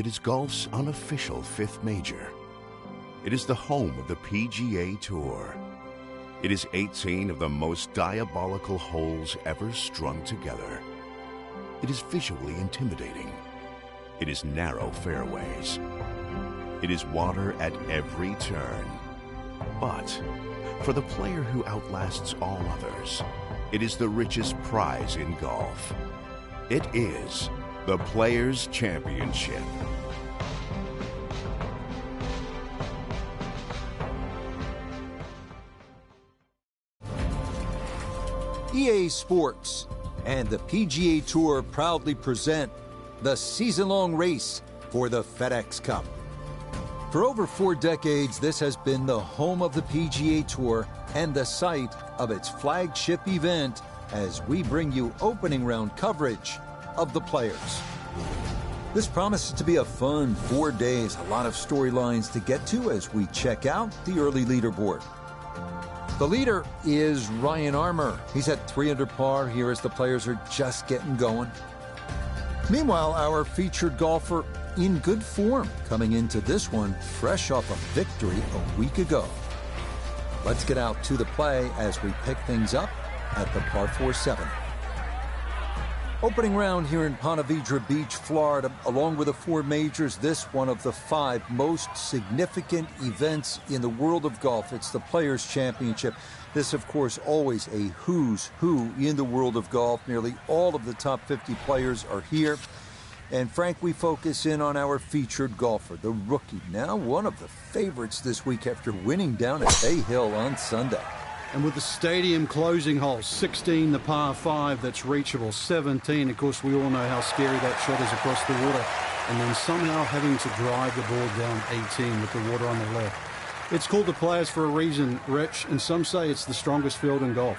It is golf's unofficial fifth major. It is the home of the PGA Tour. It is 18 of the most diabolical holes ever strung together. It is visually intimidating. It is narrow fairways. It is water at every turn. But for the player who outlasts all others, it is the richest prize in golf. It is the Players' Championship. EA Sports and the PGA Tour proudly present the season-long race for the FedEx Cup. For over 4 decades, this has been the home of the PGA Tour and the site of its flagship event as we bring you opening round coverage of the Players. This promises to be a fun 4 days, a lot of storylines to get to as we check out the early leaderboard. The leader is Ryan Armour. He's at 3 under par here as the Players are just getting going. Meanwhile, our featured golfer in good form coming into this one fresh off a victory a week ago. Let's get out to the play as we pick things up at the par 4-7. Opening round here in Ponte Vedra Beach, Florida, along with the 4 majors, this one of the 5 most significant events in the world of golf. It's the Players' Championship. This, of course, always a who's who in the world of golf. Nearly all of the top 50 players are here. And Frank, we focus in on our featured golfer, the rookie, now one of the favorites this week after winning down at Bay Hill on Sunday. And with the stadium closing hole, 16 the par 5 that's reachable, 17, of course, we all know how scary that shot is across the water, and then somehow having to drive the ball down 18 with the water on the left. It's called the Players for a reason, Rich, and some say it's the strongest field in golf.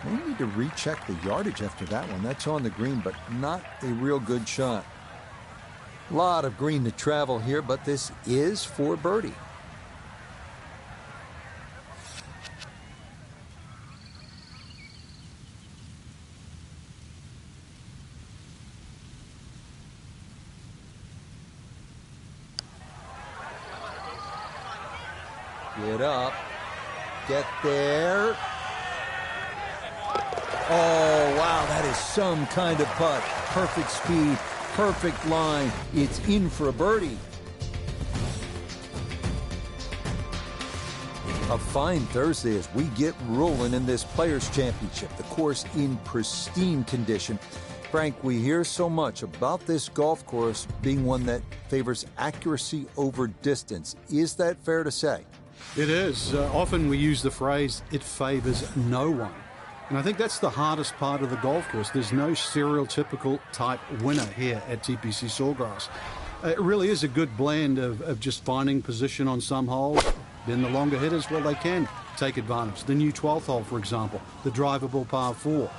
We need to recheck the yardage after that one. That's on the green, but not a real good shot. A lot of green to travel here, but this is for birdie. Get up. Get there. Oh, wow, that is some kind of putt. Perfect speed, perfect line. It's in for a birdie. A fine Thursday as we get rolling in this Players' Championship. The course in pristine condition. Frank, we hear so much about this golf course being one that favors accuracy over distance. Is that fair to say? It is. Often we use the phrase, it favors no one. And I think that's the hardest part of the golf course. There's no stereotypical type winner here at TPC Sawgrass. It really is a good blend of just finding position on some holes. Then the longer hitters, well, they can take advantage. The new 12th hole, for example, the drivable par 4.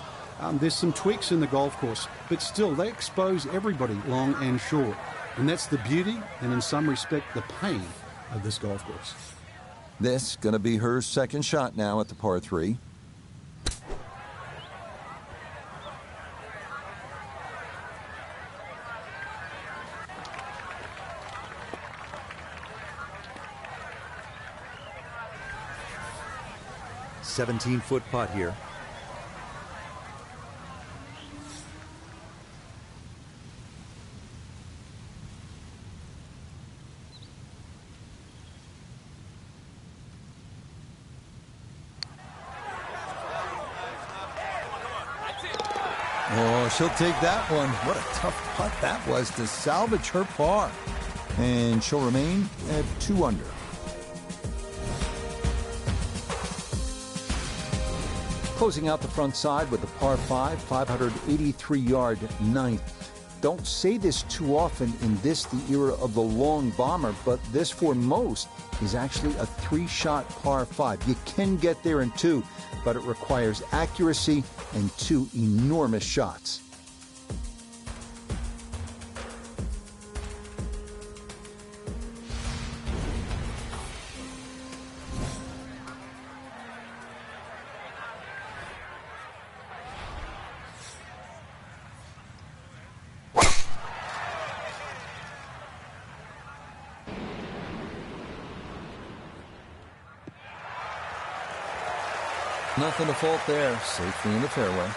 There's some tweaks in the golf course, but still they expose everybody long and short. And that's the beauty and in some respect the pain of this golf course. This going to be her second shot now at the par 3. $17-foot putt here. Oh, she'll take that one. What a tough putt that was to salvage her par. And she'll remain at 2 under. Closing out the front side with the par 5, 583-yard ninth. Don't say this too often in this, the era of the long bomber, but this for most is actually a 3-shot par 5. You can get there in 2, but it requires accuracy and 2 enormous shots. Nothing to fault there, safely in the fairway.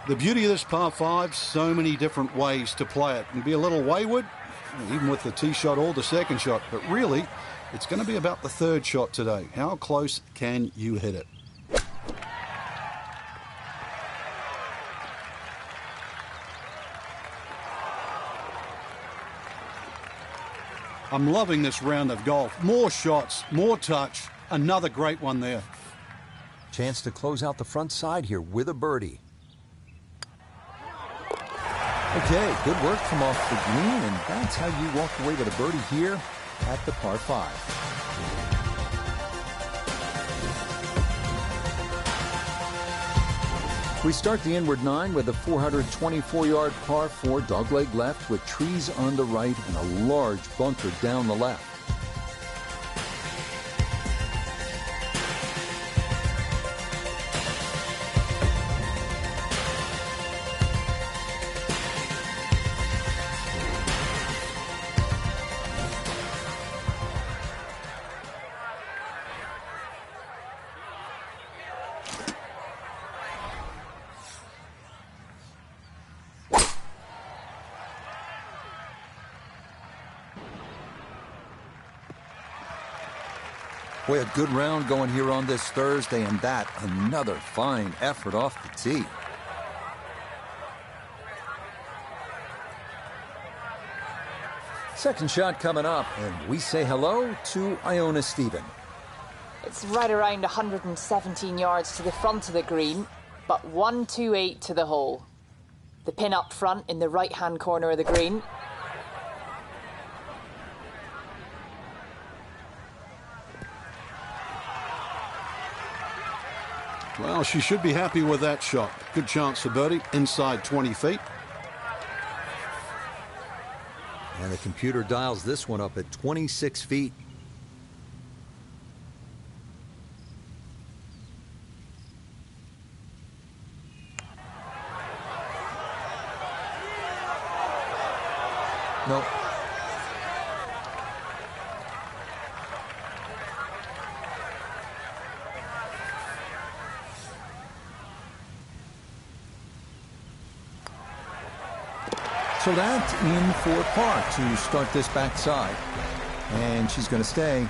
The beauty of this par 5, so many different ways to play it. It can be a little wayward, even with the tee shot or the second shot, but really, it's going to be about the third shot today. How close can you hit it? I'm loving this round of golf. More shots, more touch, another great one there. Chance to close out the front side here with a birdie. Okay, good work from off the green, and that's how you walk away with a birdie here at the par 5. We start the inward 9 with a 424-yard par 4 dogleg left with trees on the right and a large bunker down the left. Boy, a good round going here on this Thursday, and that another fine effort off the tee. Second shot coming up, and we say hello to Iona Stephen. It's right around 117 yards to the front of the green, but 128 to the hole. The pin up front in the right-hand corner of the green. Well, she should be happy with that shot. Good chance for birdie, inside 20 feet. And the computer dials this one up at 26 feet. Nope. So that's in for par to start this backside. And she's going to stay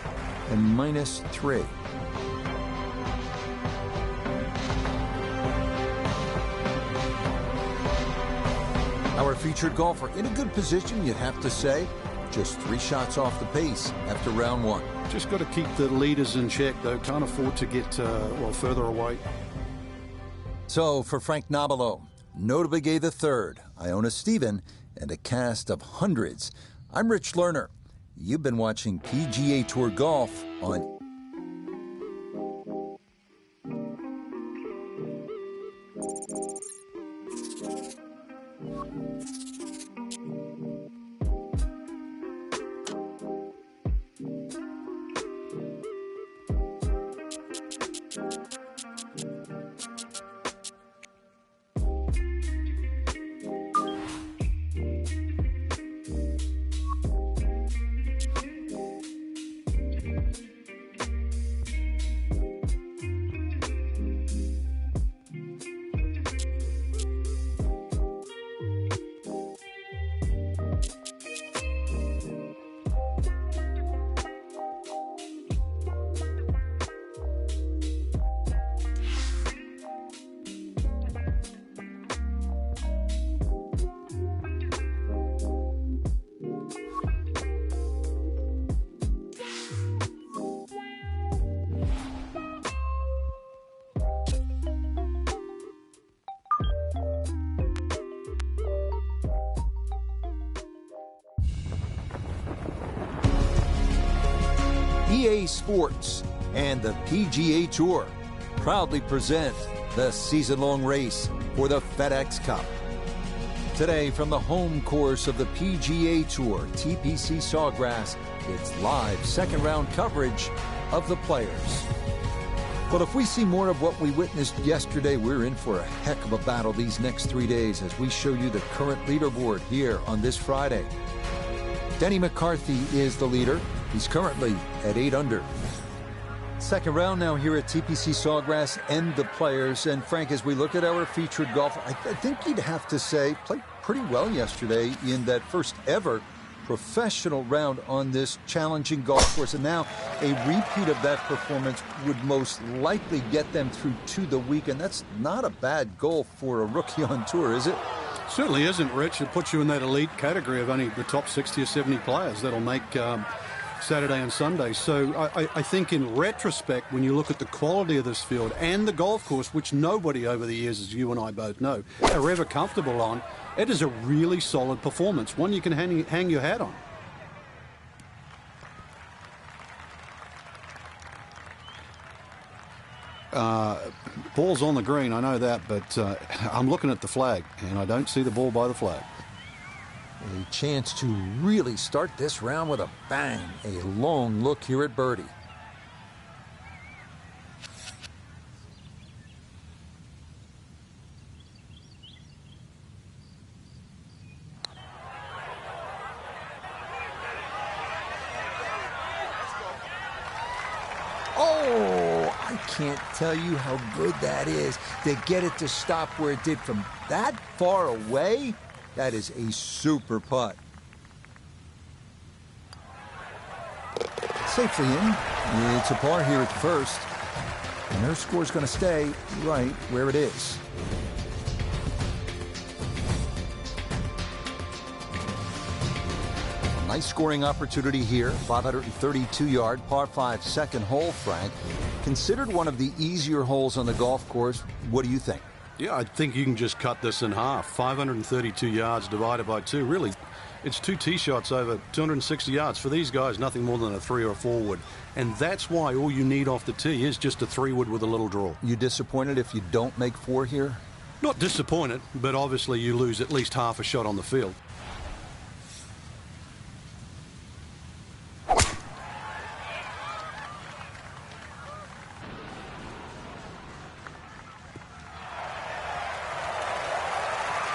at -3. Our featured golfer in a good position, you'd have to say. Just 3 shots off the pace after round 1. Just got to keep the leaders in check, though. Can't afford to get, further away. So for Frank Nobilo, Notable Gay III, Iona Stephen, and a cast of hundreds, I'm Rich Lerner. You've been watching PGA Tour Golf on EA Sports and the PGA Tour proudly present the season-long race for the FedEx Cup. Today, from the home course of the PGA Tour, TPC Sawgrass, it's live second-round coverage of the Players. But if we see more of what we witnessed yesterday, we're in for a heck of a battle these next 3 days as we show you the current leaderboard here on this Friday. Denny McCarthy is the leader. He's currently at 8 under. Second round now here at TPC Sawgrass and the Players. And Frank, as we look at our featured golfer, I think you'd have to say played pretty well yesterday in that first ever professional round on this challenging golf course. And now a repeat of that performance would most likely get them through to the weekend. That's not a bad goal for a rookie on tour, is it? Certainly isn't, Rich. It puts you in that elite category of only the top 60 or 70 players that'll make Saturday and Sunday. So I think in retrospect, when you look at the quality of this field and the golf course, which nobody over the years, as you and I both know, are ever comfortable on, it is a really solid performance, one you can hang your hat on. Ball's on the green, I know that, but I'm looking at the flag, and I don't see the ball by the flag. A chance to really start this round with a bang. A long look here at birdie. Oh, I can't tell you how good that is to get it to stop where it did from that far away. That is a super putt. Safely in. It's a par here at the first. And their score's going to stay right where it is. A nice scoring opportunity here. 532-yard par 5 second hole, Frank. Considered one of the easier holes on the golf course. What do you think? Yeah, I think you can just cut this in half. 532 yards divided by 2. Really, it's 2 tee shots over 260 yards. For these guys, nothing more than a 3 or a 4 wood. And that's why all you need off the tee is just a 3 wood with a little draw. You disappointed if you don't make 4 here? Not disappointed, but obviously you lose at least half a shot on the field.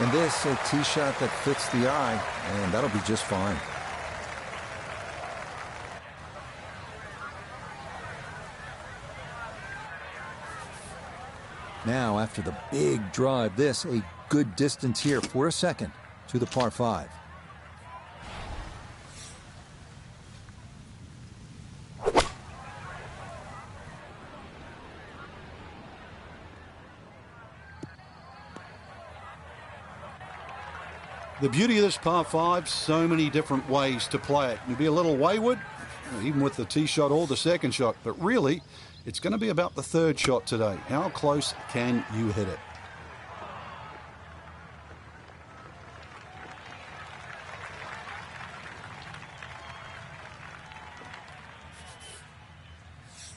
And this, a tee shot that fits the eye, and that'll be just fine. Now, after the big drive, this, a good distance here for a second to the par 5. The beauty of this par 5, so many different ways to play it. You can be a little wayward, even with the tee shot or the second shot, but really, it's going to be about the third shot today. How close can you hit it?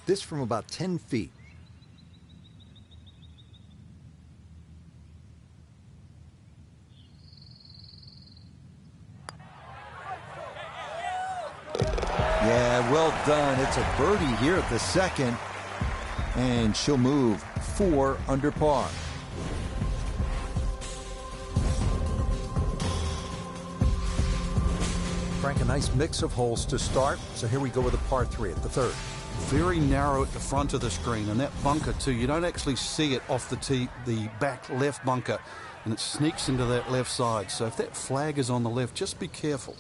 This from about 10 feet. Yeah, well done. It's a birdie here at the second. And she'll move 4 under par. Frank, a nice mix of holes to start. So here we go with a par 3 at the third. Very narrow at the front of the screen, and that bunker too, you don't actually see it off the tee, the back left bunker, and it sneaks into that left side. So if that flag is on the left, just be careful.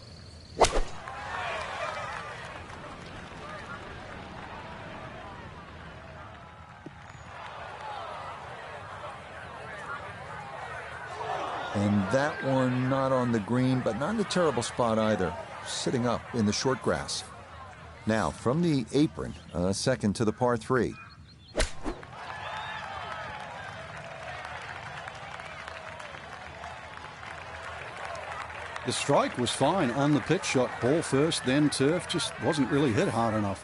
And that one not on the green, but not in a terrible spot either. Sitting up in the short grass. Now, from the apron, second to the par 3. The strike was fine on the pitch shot. Ball first, then turf. Just wasn't really hit hard enough.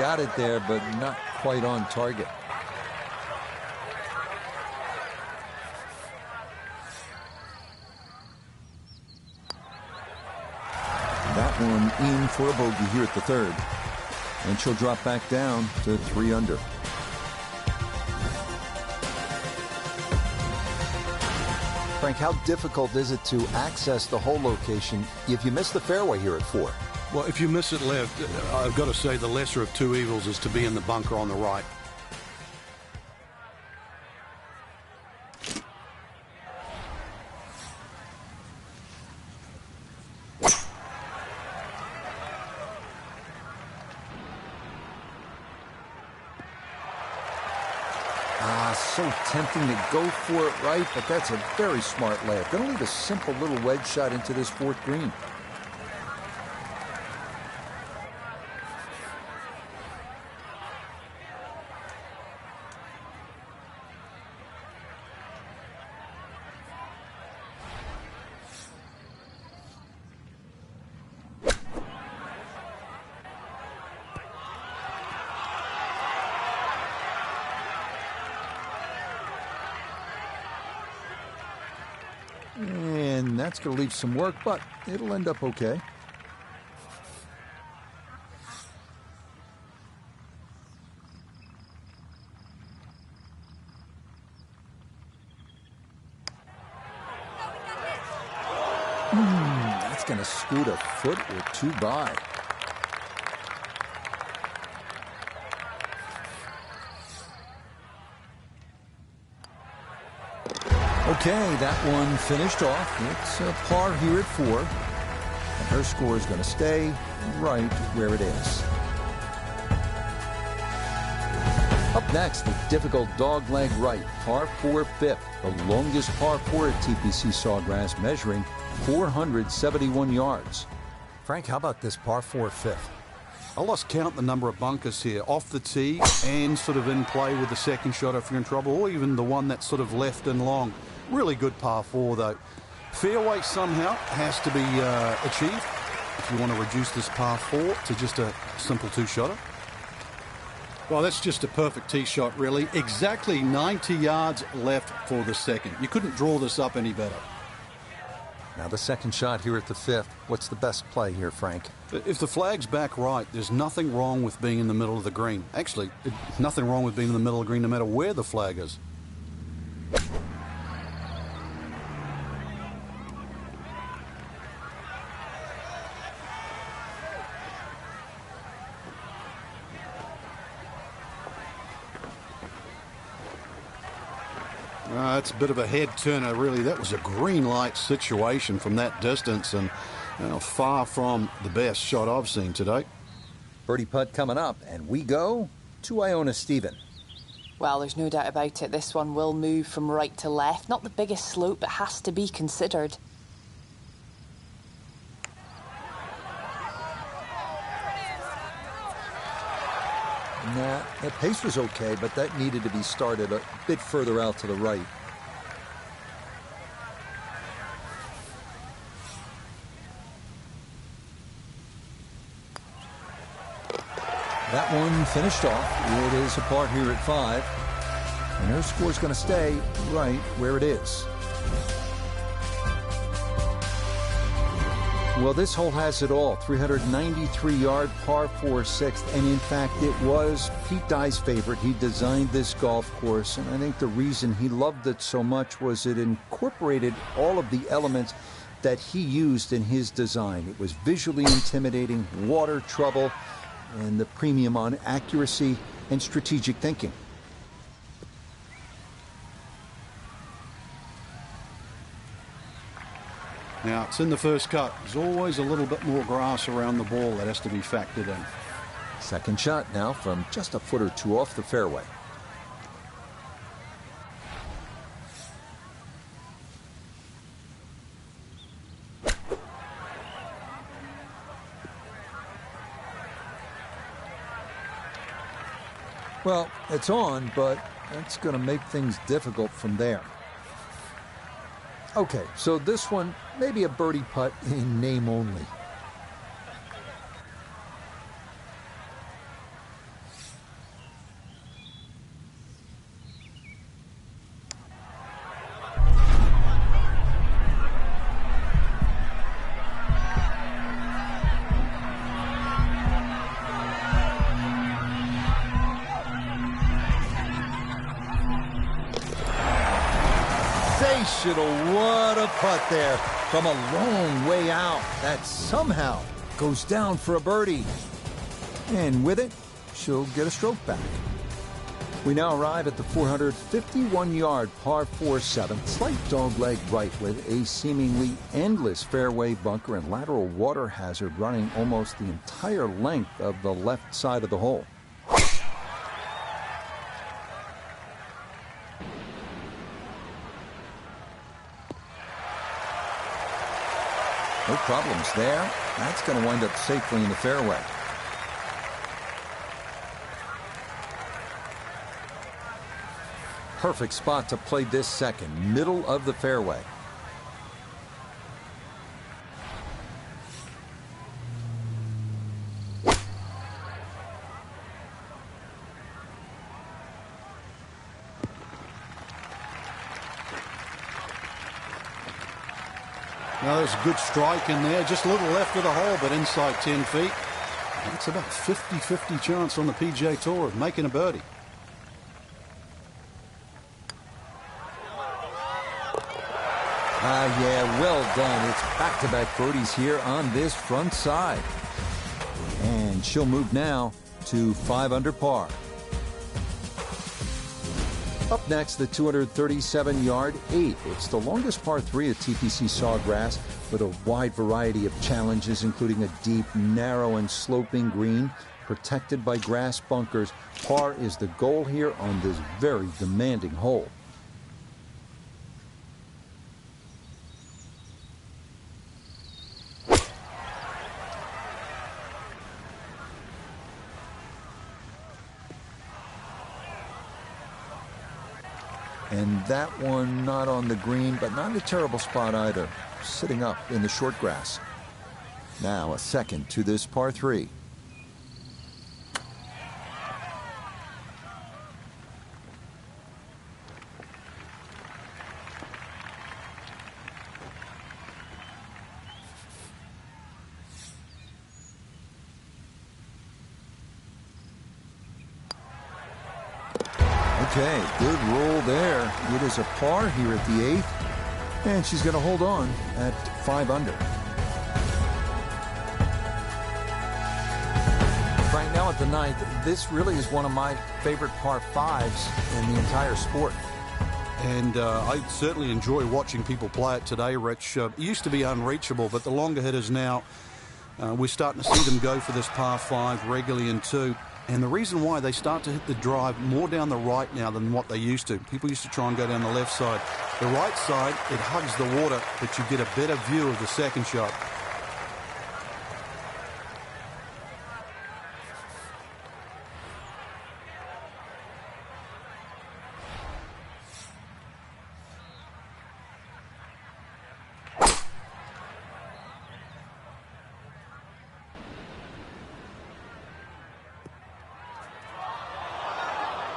got it there, but not quite on target. That one in for a bogey here at the third. And she'll drop back down to 3 under. Frank, how difficult is it to access the hole location if you miss the fairway here at 4? Well, if you miss it left, I've got to say the lesser of two evils is to be in the bunker on the right. So tempting to go for it right, but that's a very smart layup. Going to leave a simple little wedge shot into this 4th green. And that's going to leave some work, but it'll end up okay. That's going to scoot a foot or 2 by. Okay, that one finished off. It's a par here at 4. And her score is going to stay right where it is. Up next, the difficult dogleg right, par 4 fifth, the longest par 4 at TPC Sawgrass, measuring 471 yards. Frank, how about this par 4 fifth? I lost count the number of bunkers here, off the tee and sort of in play with the second shot if you're in trouble, or even the one that's sort of left and long. Really good par 4, though. Fairway somehow has to be achieved if you want to reduce this par 4 to just a simple 2-shotter. Well, that's just a perfect tee shot, really. Exactly 90 yards left for the second. You couldn't draw this up any better. Now the second shot here at the 5th. What's the best play here, Frank? If the flag's back right, there's nothing wrong with being in the middle of the green. Actually, nothing wrong with being in the middle of the green no matter where the flag is. It's a bit of a head turner, really. That was a green light situation from that distance, and far from the best shot I've seen today. Birdie putt coming up, and we go to Iona Stephen. Well, there's no doubt about it. This one will move from right to left. Not the biggest slope, but has to be considered. Nah, the pace was okay, but that needed to be started a bit further out to the right. That one finished off. It is a par here at 5. And her score's going to stay right where it is. Well, this hole has it all. 393-yard par 4 sixth. And in fact, it was Pete Dye's favorite. He designed this golf course. And I think the reason he loved it so much was it incorporated all of the elements that he used in his design. It was visually intimidating, water trouble, and the premium on accuracy and strategic thinking. Now, it's in the first cut. There's always a little bit more grass around the ball that has to be factored in. Second shot now from just a foot or 2 off the fairway. Well, it's on, but that's going to make things difficult from there. Okay, so this one, maybe a birdie putt in name only. Sensational. What a putt there from a long way out. That somehow goes down for a birdie. And with it, she'll get a stroke back. We now arrive at the 451-yard par 4-7, slight dogleg right with a seemingly endless fairway bunker and lateral water hazard running almost the entire length of the left side of the hole. No problems there. That's going to wind up safely in the fairway. Perfect spot to play this second, middle of the fairway. Now there's a good strike in there, just a little left of the hole, but inside 10 feet. It's about 50-50 chance on the PGA Tour of making a birdie. Yeah, well done. It's back-to-back birdies here on this front side. And she'll move now to 5 under par. Up next, the 237-yard 8. It's the longest par 3 at TPC Sawgrass with a wide variety of challenges, including a deep, narrow, and sloping green protected by grass bunkers. Par is the goal here on this very demanding hole. And that one not on the green, but not a terrible spot either, sitting up in the short grass. Now a second to this par 3. Okay, good roll there. It is a par here at the 8th, and she's going to hold on at 5 under. Right now at the 9th, this really is one of my favorite par 5s in the entire sport. And I certainly enjoy watching people play it today, Rich. It used to be unreachable, but the longer hitters now, we're starting to see them go for this par 5 regularly in 2. And the reason why they start to hit the drive more down the right now than what they used to. People used to try and go down the left side. The right side, it hugs the water, but you get a better view of the second shot.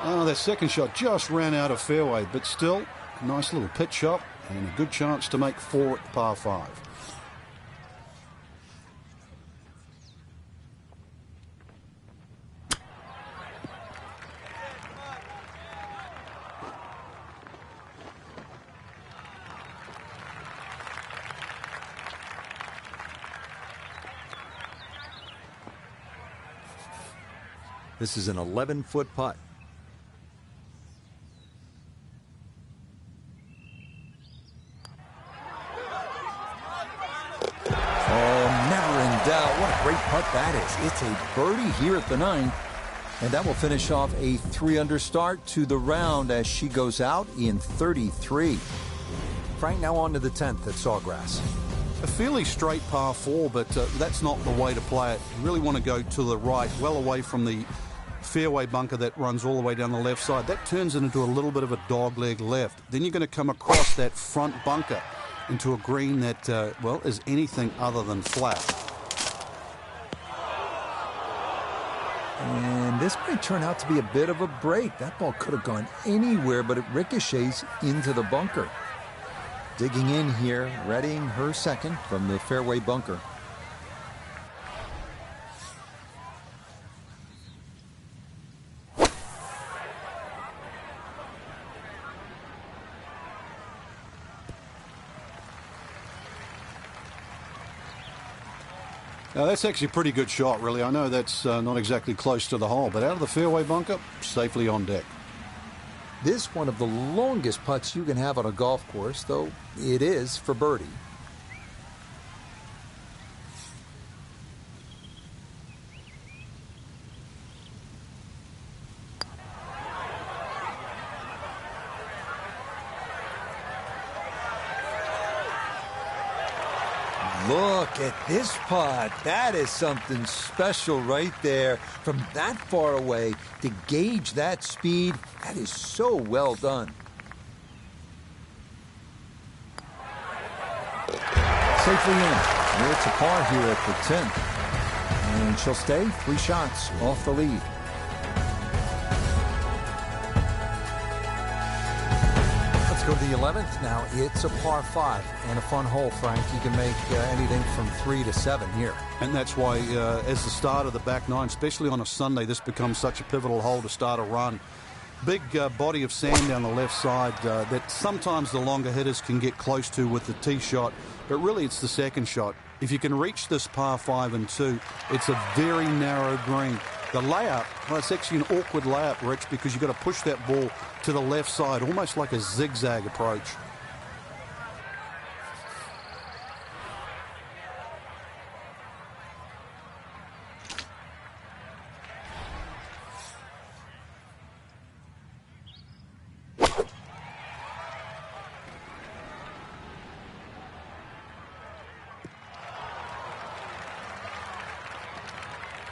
Oh, that second shot just ran out of fairway, but still, a nice little pitch shot and a good chance to make 4 at the par 5. This is an 11-foot putt. What a great putt that is. It's a birdie here at the 9th, and that will finish off a 3 under start to the round as she goes out in 33. Frank, now on to the 10th at Sawgrass. A fairly straight par 4, but that's not the way to play it. You really want to go to the right, well away from the fairway bunker that runs all the way down the left side. That turns it into a little bit of a dogleg left. Then you're going to come across that front bunker into a green that, well, is anything other than flat. And this might turn out to be a bit of a break. That ball could have gone anywhere, but it ricochets into the bunker. Digging in here, readying her second from the fairway bunker. Now, that's actually a pretty good shot, really. I know that's not exactly close to the hole, but out of the fairway bunker, safely on deck. This one of the longest putts you can have on a golf course, though it is for birdie. Look at this putt. That is something special right there. From that far away to gauge that speed, that is so well done. Safely in. It's a par here at the 10th. And she'll stay 3 shots off the lead. Go to the 11th now. It's a par 5 and a fun hole, Frank. You can make anything from 3 to 7 here. And that's why, as the start of the back nine, especially on a Sunday, this becomes such a pivotal hole to start a run. Big body of sand down the left side that sometimes the longer hitters can get close to with the tee shot, but really it's the second shot. If you can reach this par 5 and 2, it's a very narrow green. The layup, well, it's actually an awkward layup, Rich, because you've got to push that ball to the left side, almost like a zigzag approach.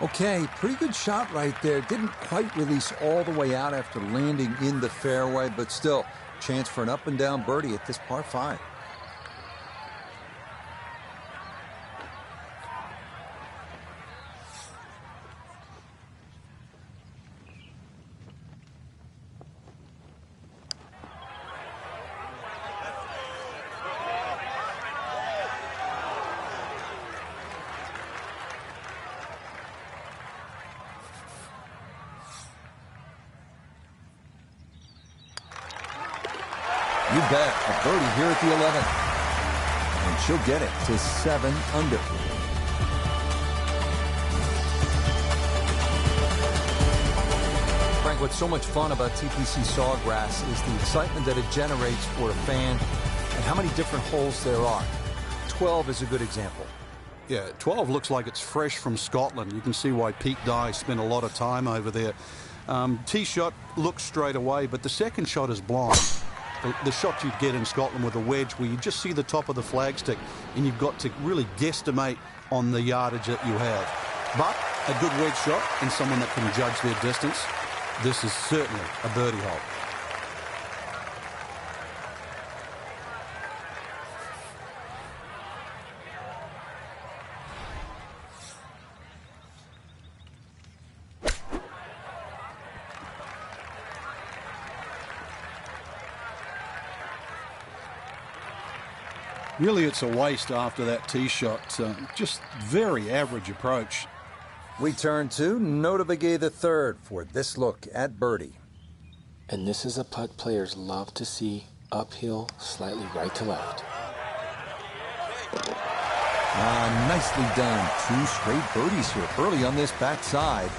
Okay, pretty good shot right there. Didn't quite release all the way out after landing in the fairway, but still, chance for an up and down birdie at this par 5. You bet, a birdie here at the 11th. And she'll get it to 7 under. Frank, what's so much fun about TPC Sawgrass is the excitement that it generates for a fan and how many different holes there are. 12 is a good example. Yeah, 12 looks like it's fresh from Scotland. You can see why Pete Dye spent a lot of time over there. Tee shot looks straight away, but the second shot is blind. The shot you'd get in Scotland with a wedge where you just see the top of the flagstick and you've got to really guesstimate on the yardage that you have. But a good wedge shot and someone that can judge their distance, this is certainly a birdie hole. Really, it's a waste after that tee shot. Just very average approach. We turn to Nota Begay III for this look at birdie. And this is a putt players love to see uphill, slightly right to left. Nicely done. 2 straight birdies here early on this backside.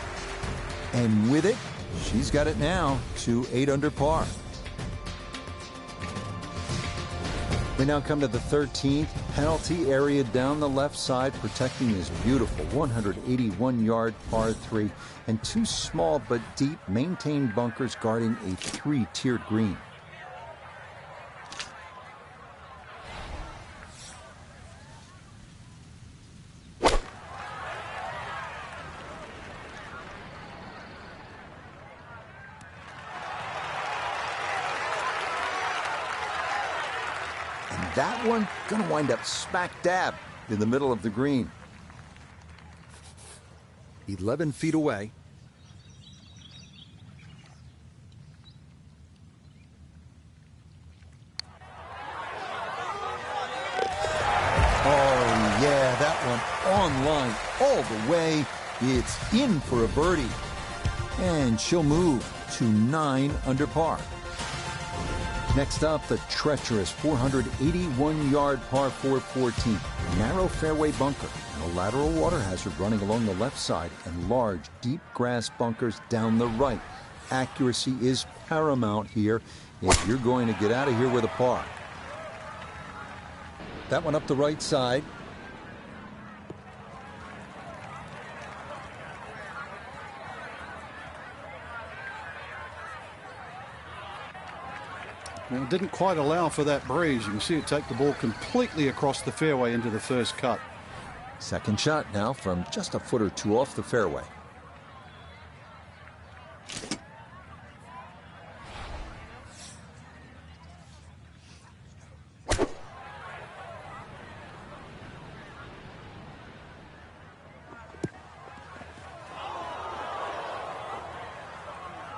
And with it, she's got it now to 8 under par. We now come to the 13th penalty area down the left side, protecting this beautiful 181-yard par 3 and 2 small but deep maintained bunkers guarding a 3-tiered green. That one going to wind up smack dab in the middle of the green. 11 feet away. Oh, yeah, that one on line all the way. It's in for a birdie. And she'll move to 9 under par. Next up, the treacherous 481-yard par 4 14th. Narrow fairway bunker and a lateral water hazard running along the left side and large, deep grass bunkers down the right. Accuracy is paramount here if you're going to get out of here with a par. That one up the right side. Well, it didn't quite allow for that breeze. You can see it take the ball completely across the fairway into the first cut. Second shot now from just a foot or two off the fairway.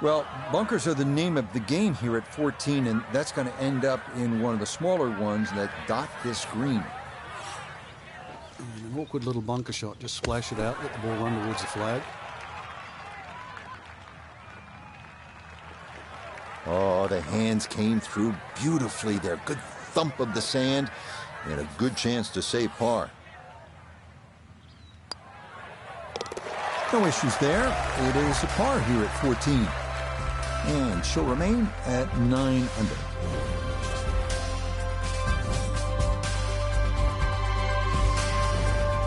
Well, bunkers are the name of the game here at 14, and that's going to end up in one of the smaller ones that dot this green. And an awkward little bunker shot. Just splash it out, let the ball run towards the flag. Oh, the hands came through beautifully there. Good thump of the sand and a good chance to save par. No issues there. It is a par here at 14. And she'll remain at 9 under.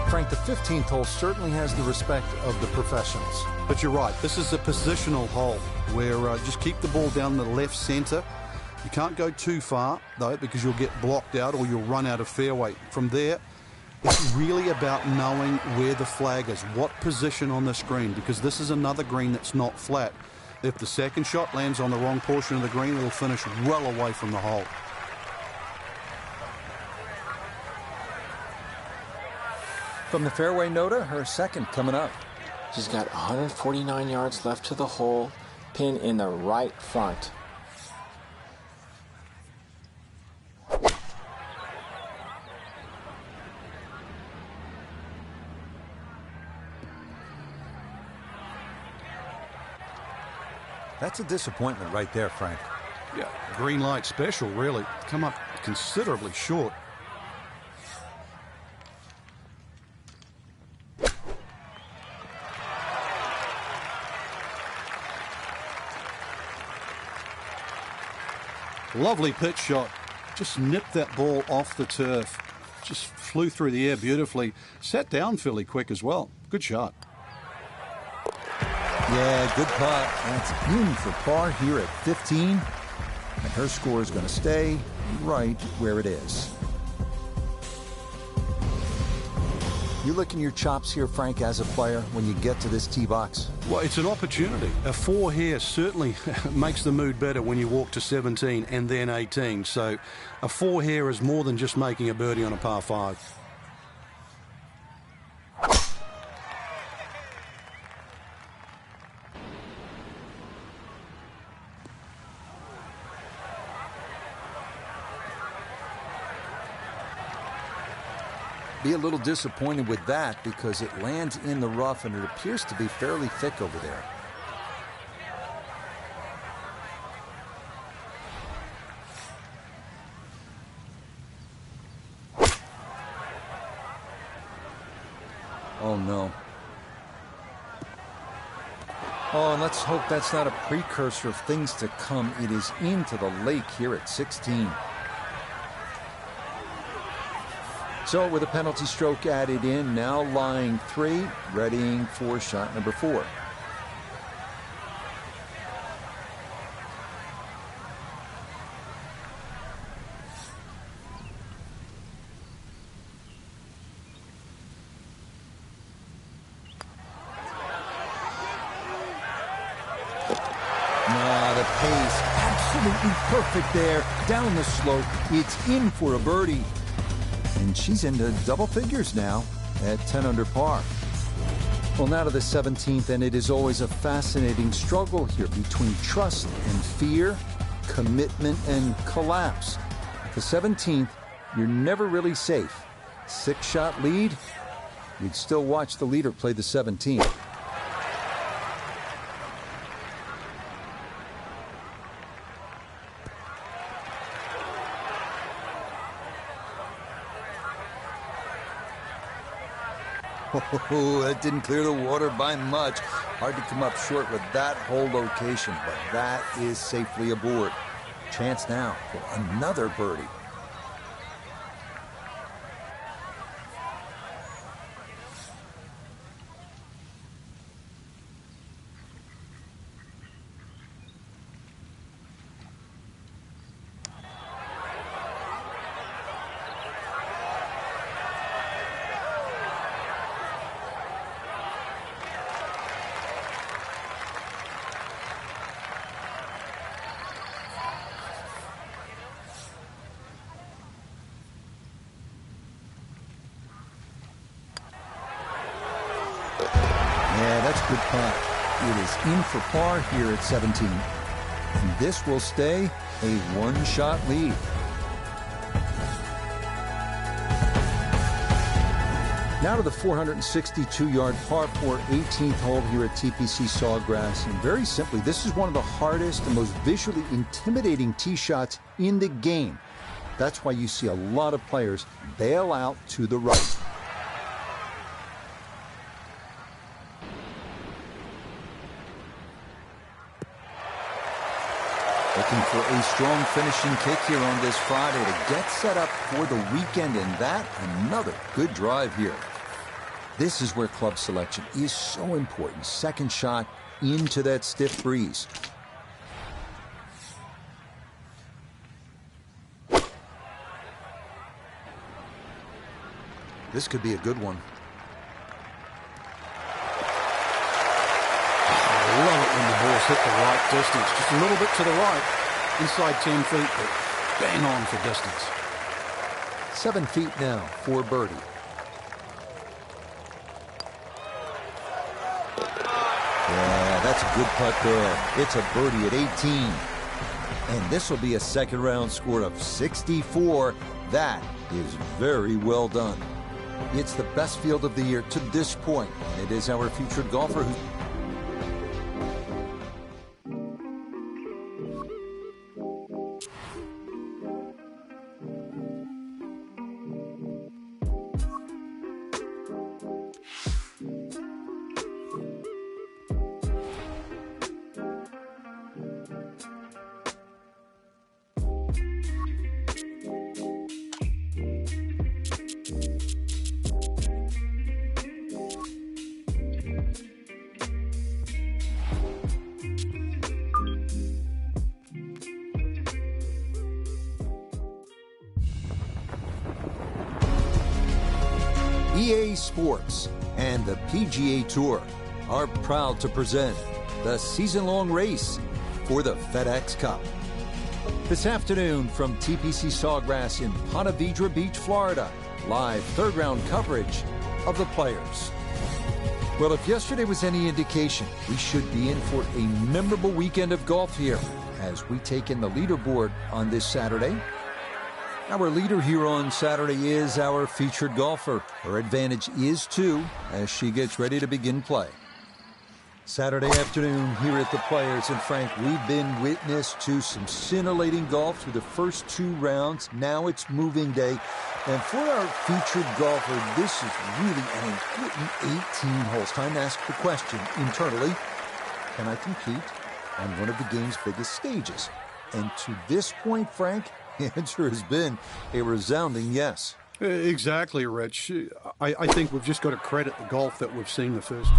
Frank, the 15th hole certainly has the respect of the professionals. But you're right, this is a positional hole where just keep the ball down the left center. You can't go too far, though, because you'll get blocked out or you'll run out of fairway. From there, it's really about knowing where the flag is, what position on this green, because this is another green that's not flat. If the second shot lands on the wrong portion of the green, it'll finish well away from the hole. From the fairway, Nota, her second coming up. She's got 149 yards left to the hole, pin in the right front. That's a disappointment right there, Frank. Yeah, green light special, really. Come up considerably short. Lovely pitch shot. Just nipped that ball off the turf. Just flew through the air beautifully. Sat down fairly quick as well. Good shot. Yeah, good putt. That's in for par here at 15. And her score is going to stay right where it is. You licking your chops here, Frank, as a player, when you get to this tee box? Well, it's an opportunity. A 4 here certainly makes the mood better when you walk to 17 and then 18. So a 4 here is more than just making a birdie on a par 5. Be a little disappointed with that because it lands in the rough and it appears to be fairly thick over there. Oh no. Oh, and let's hope that's not a precursor of things to come. It is into the lake here at 16. So with a penalty stroke added in, now lying 3, readying for shot number 4. The pace absolutely perfect there. Down the slope, it's in for a birdie. And she's into double figures now at 10 under par. Well, now to the 17th, and it is always a fascinating struggle here between trust and fear, commitment and collapse. At the 17th, you're never really safe. 6-shot lead, you'd still watch the leader play the 17th. Oh, that didn't clear the water by much. Hard to come up short with that whole location, but that is safely aboard. Chance now for another birdie. Yeah, that's a good putt. It is in for par here at 17. And this will stay a one-shot lead. Now to the 462-yard par 4 18th hole here at TPC Sawgrass. And very simply, this is one of the hardest and most visually intimidating tee shots in the game. That's why you see a lot of players bail out to the right. Looking for a strong finishing kick here on this Friday to get set up for the weekend, and that another good drive here. This is where club selection is so important. Second shot into that stiff breeze. This could be a good one. I love it when the balls hit the right distance. Just a little bit to the right, inside 10 feet, but bang on for distance. 7 feet now for birdie. Yeah, that's a good putt there. It's a birdie at 18. And this will be a second round score of 64. That is very well done. It's the best field of the year to this point. It is our featured golfer who... EA Sports and the PGA Tour are proud to present the season-long race for the FedEx Cup. This afternoon from TPC Sawgrass in Ponte Vedra Beach, Florida, live third-round coverage of the Players. Well, if yesterday was any indication, we should be in for a memorable weekend of golf here as we take in the leaderboard on this Saturday. Our leader here on Saturday is our featured golfer. Her advantage is 2 as she gets ready to begin play. Saturday afternoon here at the Players, and Frank, we've been witness to some scintillating golf through the first 2 rounds. Now it's moving day. And for our featured golfer, this is really an important 18 holes. Time to ask the question internally, can I compete on one of the game's biggest stages? And to this point, Frank, the answer has been a resounding yes. Exactly, Rich. I think we've just got to credit the golf that we've seen the first 2.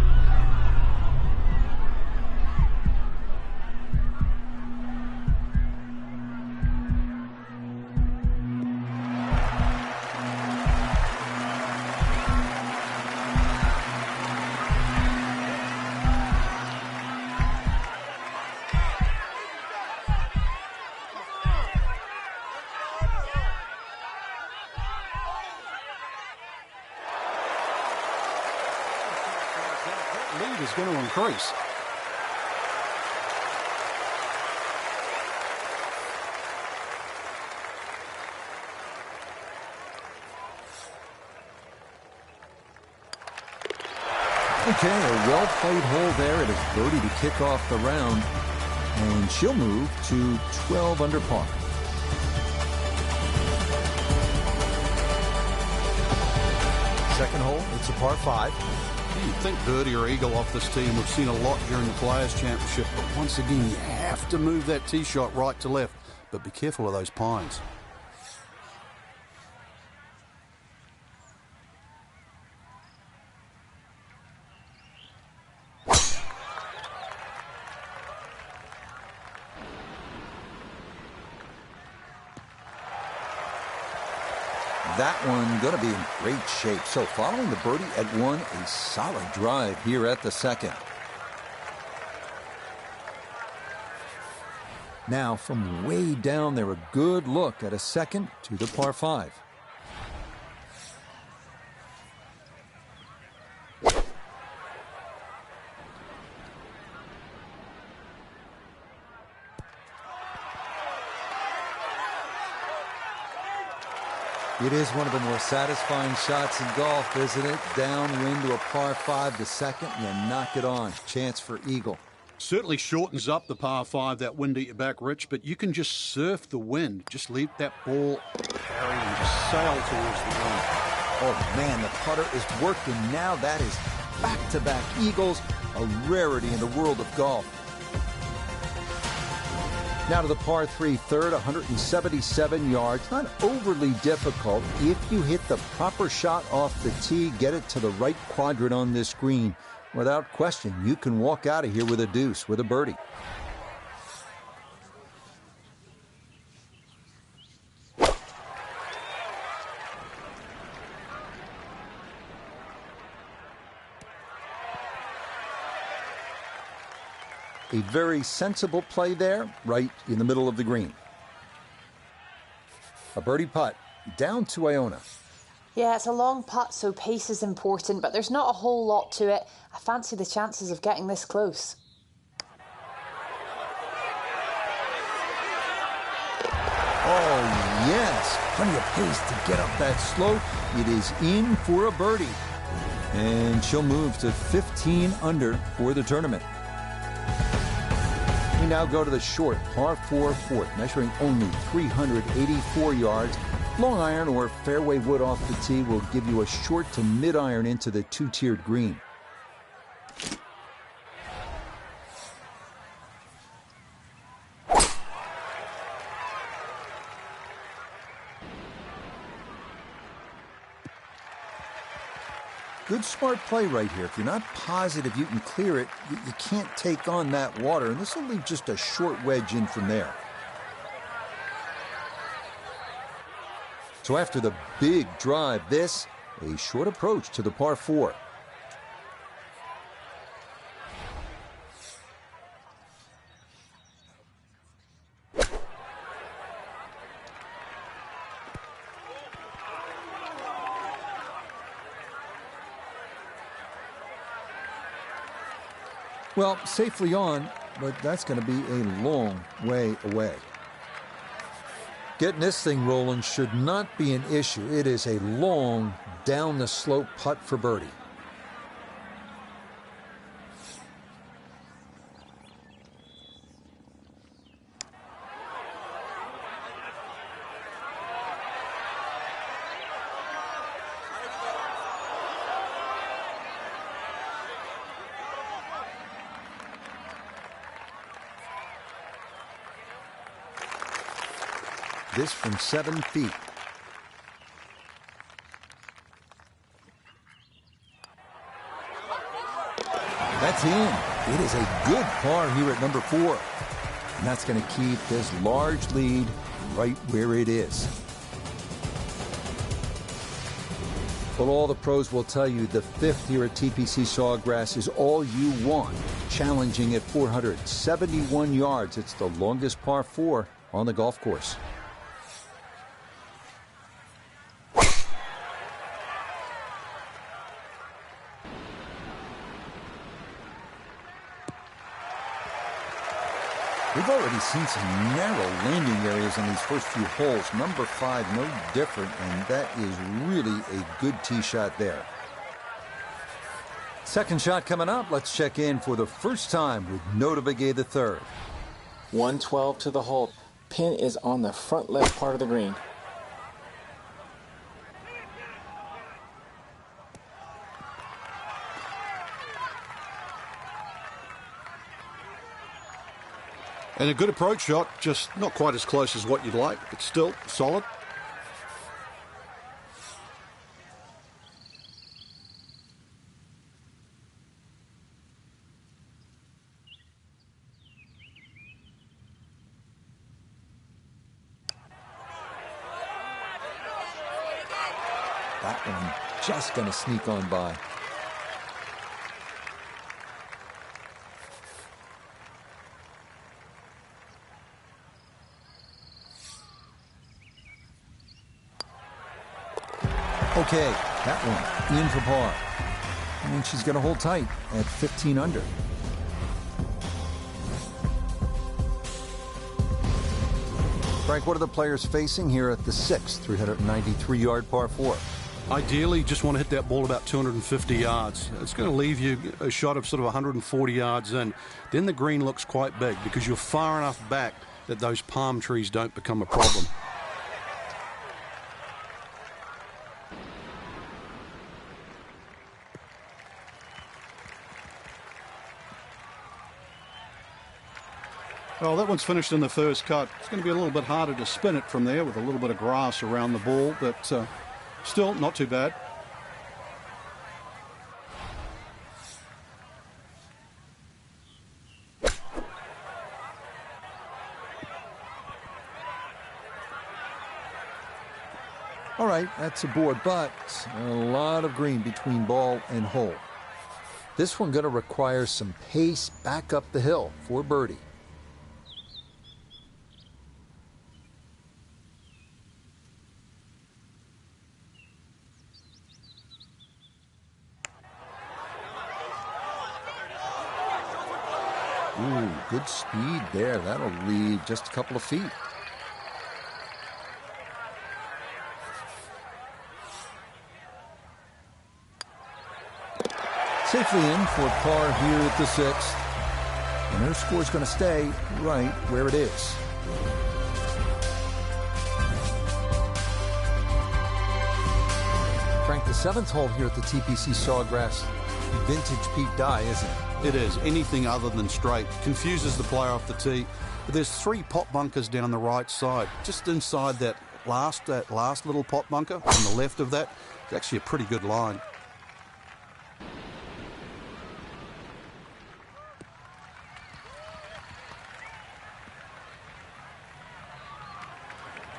Lead is going to increase. Okay, a well-played hole there. It is birdie to kick off the round, and she'll move to 12 under par. Second hole It's a par 5. You'd think birdie or eagle off this tee, and we've seen a lot during the Players' Championship, but once again, you have to move that tee shot right to left, but be careful of those pines. That one going to be in great shape. So following the birdie at 1, a solid drive here at the second. Now from way down there, a good look at a second to the par 5. It is one of the more satisfying shots in golf, isn't it? Downwind to a par 5, the second, you knock it on. Chance for eagle. Certainly shortens up the par 5, that wind at your back, Rich, but you can just surf the wind. Just leave that ball carry and just sail towards the wind. Oh, man, the putter is working now. That is back-to-back eagles, a rarity in the world of golf. Now to the par 3 third, 177 yards. Not overly difficult if you hit the proper shot off the tee, get it to the right quadrant on this green. Without question, you can walk out of here with a deuce, with a birdie. A very sensible play there, right in the middle of the green. A birdie putt down to Iona. Yeah, it's a long putt, so pace is important, but there's not a whole lot to it. I fancy the chances of getting this close. Oh, yes. Plenty of pace to get up that slope. It is in for a birdie. And she'll move to 15 under for the tournament. We now go to the short par 4 fourth, measuring only 384 yards. Long iron or fairway wood off the tee will give you a short to mid iron into the two-tiered green. Good smart play right here. If you're not positive you can clear it, you can't take on that water, and this will leave just a short wedge in from there. So after the big drive, this, a short approach to the par 4. Well, safely on, but that's going to be a long way away. Getting this thing rolling should not be an issue. It is a long, down-the-slope putt for birdie. This from 7 feet. That's in. It is a good par here at number 4. And that's going to keep this large lead right where it is. Well, all the pros will tell you the 5th here at TPC Sawgrass is all you want. Challenging at 471 yards. It's the longest par 4 on the golf course. We've already seen some narrow landing areas on these first few holes. Number 5, no different, and that is really a good tee shot there. Second shot coming up. Let's check in for the first time with Nota Begay III. 112 to the hole. Pin is on the front left part of the green. And a good approach shot, just not quite as close as what you'd like, but still solid. That one just going to sneak on by. Okay, that one in for par. And she's going to hold tight at 15 under. Frank, what are the players facing here at the 6th 393-yard par 4? Ideally, just want to hit that ball about 250 yards. It's going to leave you a shot of sort of 140 yards in. Then the green looks quite big because you're far enough back that those palm trees don't become a problem. Well, that one's finished in the first cut. It's going to be a little bit harder to spin it from there with a little bit of grass around the ball, but still not too bad. All right, that's a board, but a lot of green between ball and hole. This one going to require some pace back up the hill for birdie. Ooh, good speed there. That'll leave just a couple of feet. Safely in for par here at the 6th. And her score's going to stay right where it is. Frank, the 7th hole here at the TPC Sawgrass, vintage Pete Dye, isn't it? It is. Anything other than straight confuses the player off the tee. But there's 3 pot bunkers down the right side. Just inside that last little pot bunker on the left of that, it's actually a pretty good line.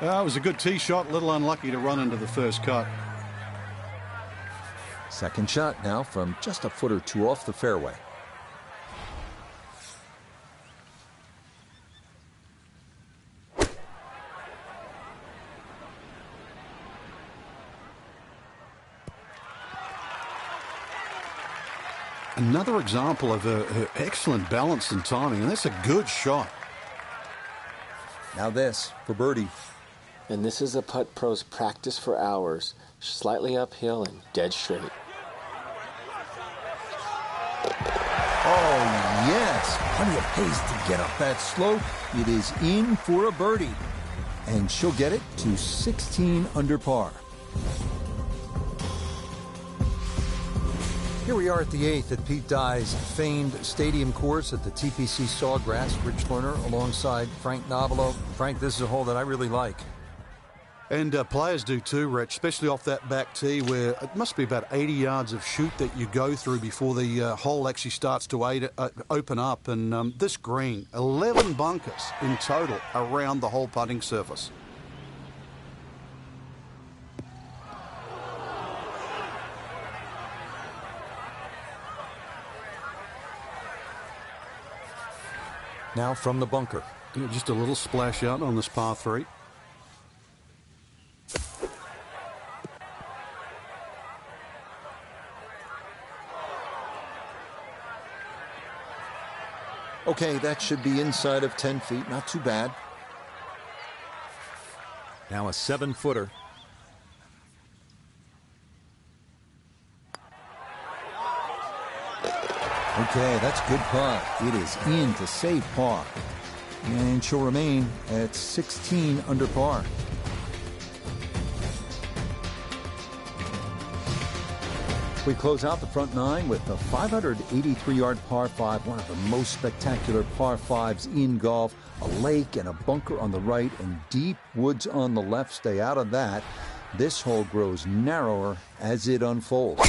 It was a good tee shot, a little unlucky to run into the first cut. Second shot now from just a foot or two off the fairway. Another example of her excellent balance and timing, and that's a good shot. Now this for birdie. And this is a putt pros practice for hours, slightly uphill and dead straight. Oh, yes. Plenty of pace to get up that slope. It is in for a birdie. And she'll get it to 16 under par. Here we are at the 8th at Pete Dye's famed stadium course at the TPC Sawgrass. Rich Lerner alongside Frank Novelo. Frank, this is a hole that I really like. And players do too, Rich, especially off that back tee where it must be about 80 yards of shoot that you go through before the hole actually starts to open up. And this green, 11 bunkers in total around the whole putting surface. Now from the bunker. Just a little splash out on this par 3. Okay, that should be inside of 10 feet. Not too bad. Now a 7-footer. Okay, that's good putt. It is in to save par. And she'll remain at 16 under par. We close out the front nine with the 583-yard par 5, one of the most spectacular par 5s in golf. A lake and a bunker on the right and deep woods on the left. Stay out of that. This hole grows narrower as it unfolds.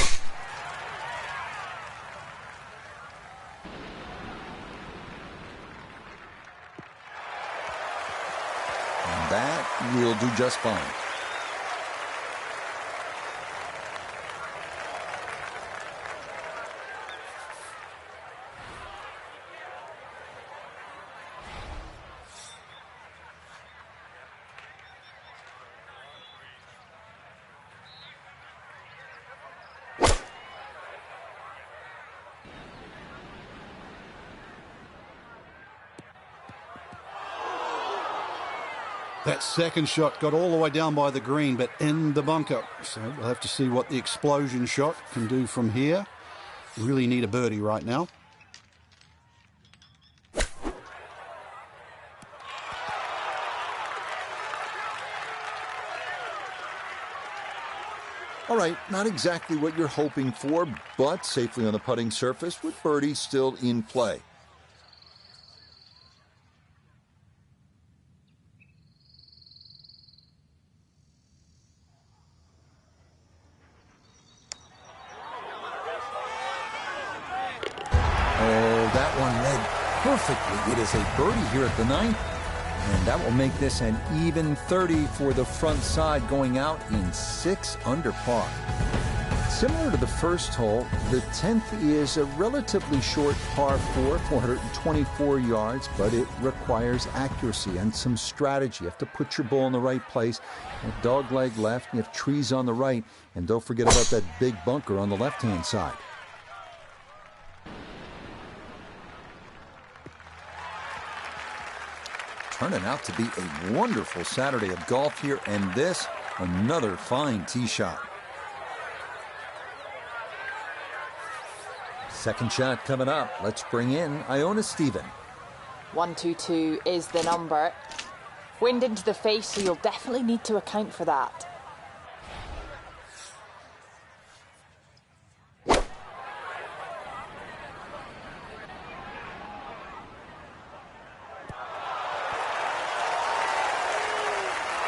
And that will do just fine. That second shot got all the way down by the green, but in the bunker. So we'll have to see what the explosion shot can do from here. Really need a birdie right now. All right, not exactly what you're hoping for, but safely on the putting surface with birdie still in play. That one led perfectly. It is a birdie here at the ninth, and that will make this an even 30 for the front side, going out in 6 under par. Similar to the first hole, the 10th is a relatively short par 4, 424 yards, but it requires accuracy and some strategy. You have to put your ball in the right place. A dog leg left, you have trees on the right, and don't forget about that big bunker on the left-hand side. Turning out to be a wonderful Saturday of golf here, and this, another fine tee shot. Second shot coming up. Let's bring in Iona Stephen. 122 is the number. Wind into the face, so you'll definitely need to account for that.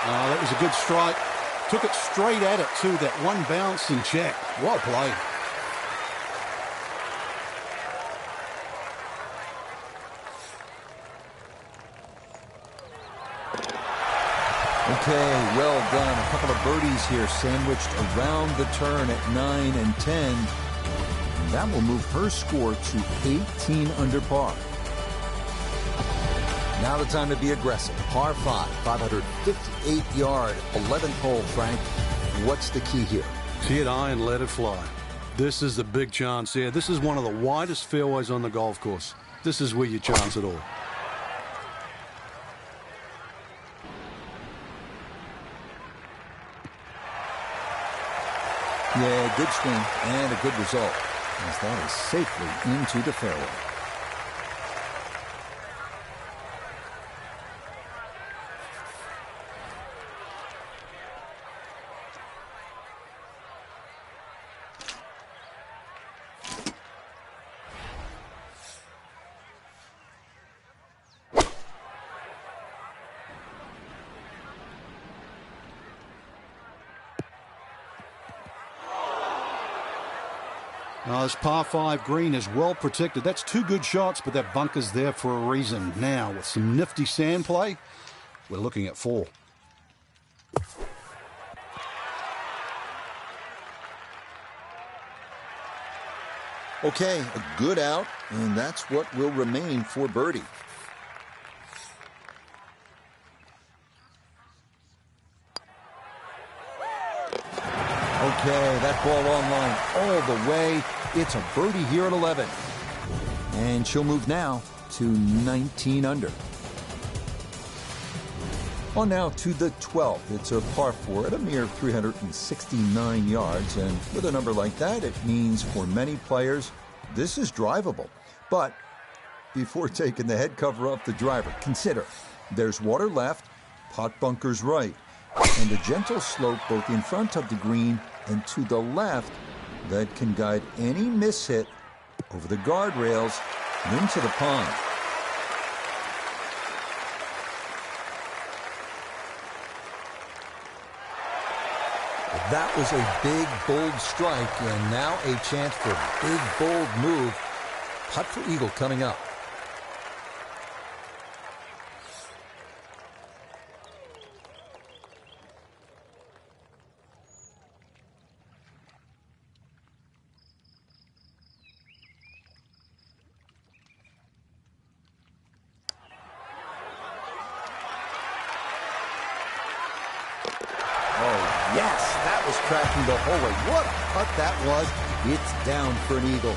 That was a good strike. Took it straight at it, too. That one bounce and check. Well played. Okay, well done. A couple of birdies here sandwiched around the turn at 9 and 10. And that will move her score to 18 under par. Now the time to be aggressive. Par 5, 558-yard, 11th hole, Frank. What's the key here? See it high and let it fly. This is the big chance here. This is one of the widest fairways on the golf course. This is where you chance it all. Yeah, good swing and a good result, as that is safely into the fairway. Now, this par 5 green is well protected. That's 2 good shots, but that bunker's there for a reason. Now, with some nifty sand play, we're looking at 4. Okay, a good out, and that's what will remain for birdie. Okay, that ball on line all the way. It's a birdie here at 11. And she'll move now to 19 under. On now to the 12th. It's a par 4 at a mere 369 yards. And with a number like that, it means for many players, this is drivable. But before taking the head cover off the driver, consider there's water left, pot bunkers right, and a gentle slope both in front of the green and to the left that can guide any mishit over the guardrails and into the pond. That was a big, bold strike, and now a chance for a big, bold move. Putt for eagle coming up. Yes, that was tracking the whole way. What a putt that was. It's down for an eagle.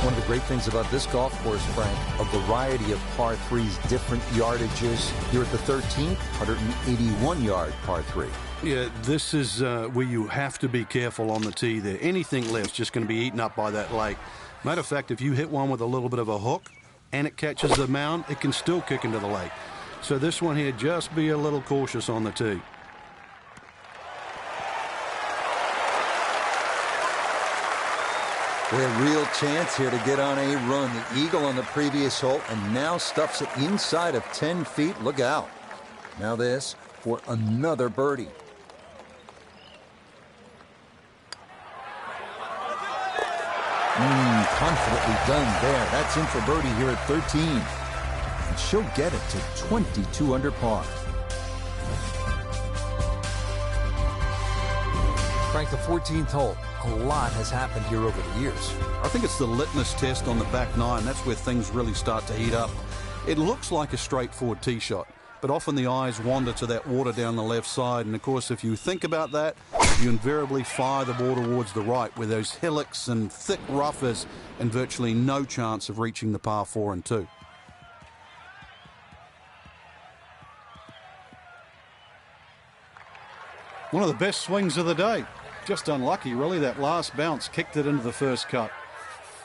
One of the great things about this golf course, Frank, a variety of par threes, different yardages. Here at the 13th, 181-yard par three. Yeah, this is where you have to be careful on the tee there. Anything left's just going to be eaten up by that lake. Matter of fact, if you hit one with a little bit of a hook, and it catches the mound, it can still kick into the lake. So this one here, just be a little cautious on the tee. A real chance here to get on a run. The eagle on the previous hole, and now stuffs it inside of 10 feet. Look out. Now this for another birdie. Confidently done there. That's in for birdie here at 13. And she'll get it to 22 under par. Frank, the 14th hole. A lot has happened here over the years. I think it's the litmus test on the back nine. That's where things really start to heat up. It looks like a straightforward tee shot, but often the eyes wander to that water down the left side. And, of course, if you think about that, you invariably fire the ball towards the right, where those hillocks and thick rough is, and virtually no chance of reaching the par 4 and 2. One of the best swings of the day. Just unlucky, really. That last bounce kicked it into the first cut.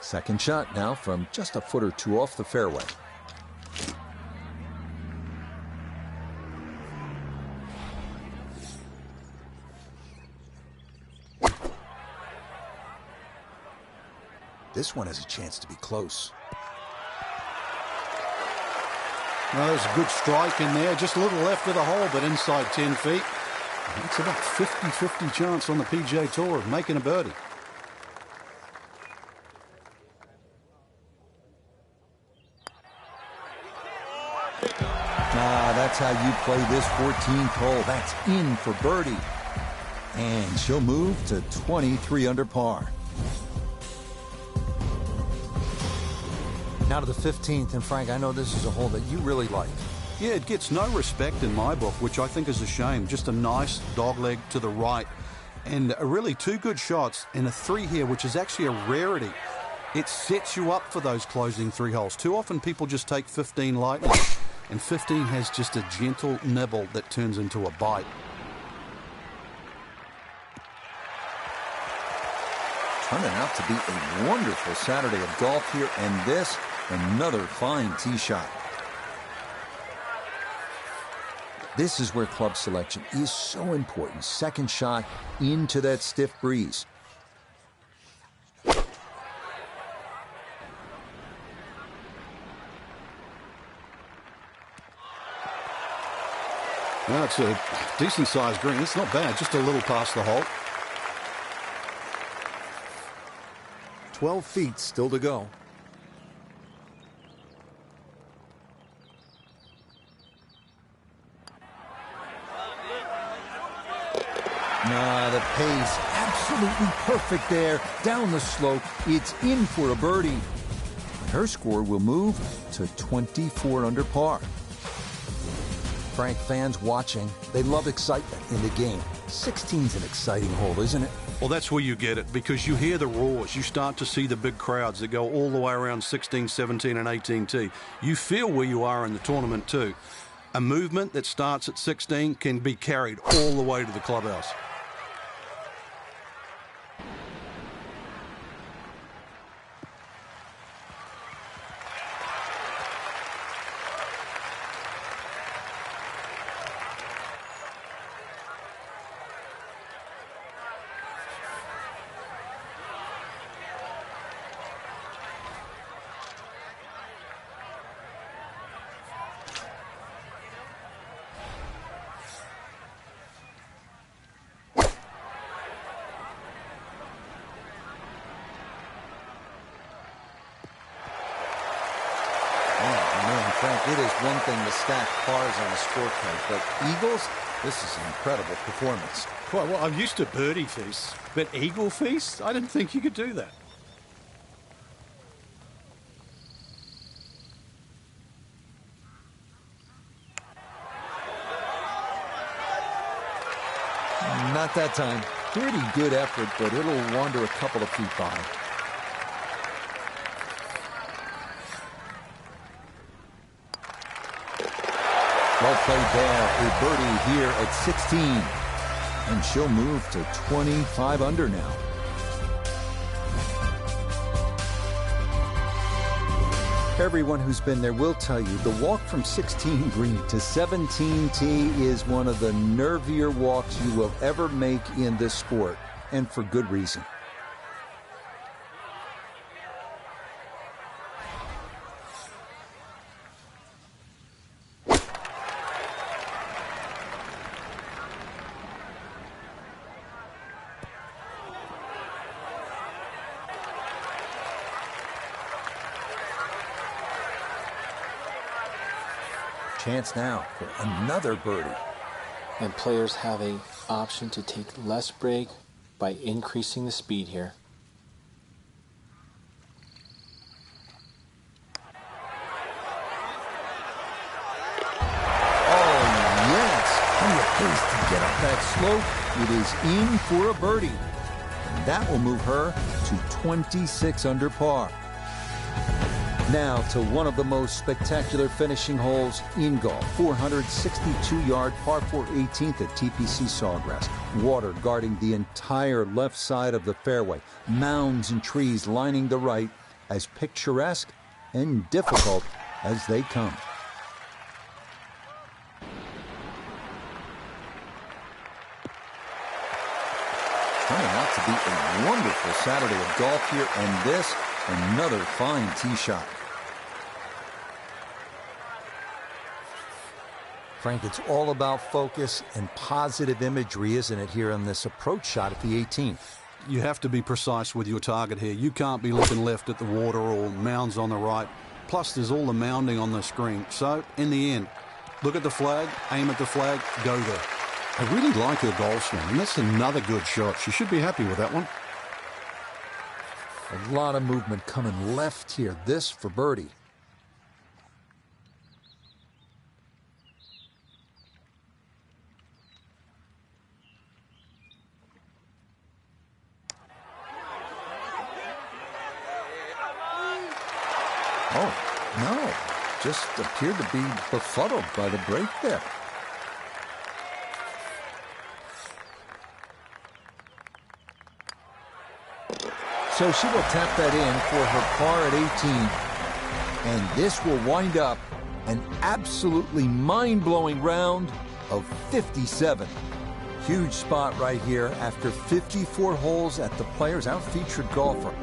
Second shot now from just a foot or two off the fairway. This one has a chance to be close. Well, there's a good strike in there. Just a little left of the hole, but inside 10 feet. That's about 50-50 chance on the PGA Tour of making a birdie. That's how you play this 14th hole. That's in for birdie. And she'll move to 23 under par. Now to the 15th, and Frank, I know this is a hole that you really like. Yeah, it gets no respect in my book, which I think is a shame. Just a nice dogleg to the right. And really two good shots and a 3 here, which is actually a rarity. It sets you up for those closing 3 holes. Too often people just take 15 lightly, and 15 has just a gentle nibble that turns into a bite. Turning out to be a wonderful Saturday of golf here, and this, another fine tee shot. This is where club selection is so important. Second shot into that stiff breeze. Well, it's a decent-sized green. It's not bad, just a little past the hole. 12 feet still to go. The pace, absolutely perfect there. Down the slope, it's in for a birdie. Her score will move to 24 under par. Frank, fans watching, they love excitement in the game. 16's an exciting hole, isn't it? Well, that's where you get it, because you hear the roars. You start to see the big crowds that go all the way around 16, 17, and 18T. You feel where you are in the tournament, too. A movement that starts at 16 can be carried all the way to the clubhouse. Frank, it is one thing to stack pars on a scorecard, but eagles, this is an incredible performance. Well, I'm used to birdie feasts, but eagle feasts? I didn't think you could do that. Not that time. Pretty good effort, but it'll wander a couple of feet by. Well played there. A birdie here at 16. And she'll move to 25 under now. Everyone who's been there will tell you the walk from 16 green to 17 tee is one of the nervier walks you will ever make in this sport, and for good reason. Chance now for another birdie. And players have an option to take less break by increasing the speed here. Oh, yes. And the pace to get up that slope. It is in for a birdie. And that will move her to 26 under par. Now to one of the most spectacular finishing holes in golf. 462-yard par 4 18th at TPC Sawgrass. Water guarding the entire left side of the fairway. Mounds and trees lining the right, as picturesque and difficult as they come. Turning out to be a wonderful Saturday of golf here, and this, another fine tee shot. Frank, it's all about focus and positive imagery, isn't it, here on this approach shot at the 18th? You have to be precise with your target here. You can't be looking left at the water or mounds on the right. Plus, there's all the mounding on the screen. So, in the end, look at the flag, aim at the flag, go there. I really like her golf swing, and that's another good shot. She should be happy with that one. A lot of movement coming left here. This for birdie. Oh, no. Just appeared to be befuddled by the break there. So she will tap that in for her par at 18. And this will wind up an absolutely mind-blowing round of 57. Huge spot right here after 54 holes at the Players Out-Featured Golfer.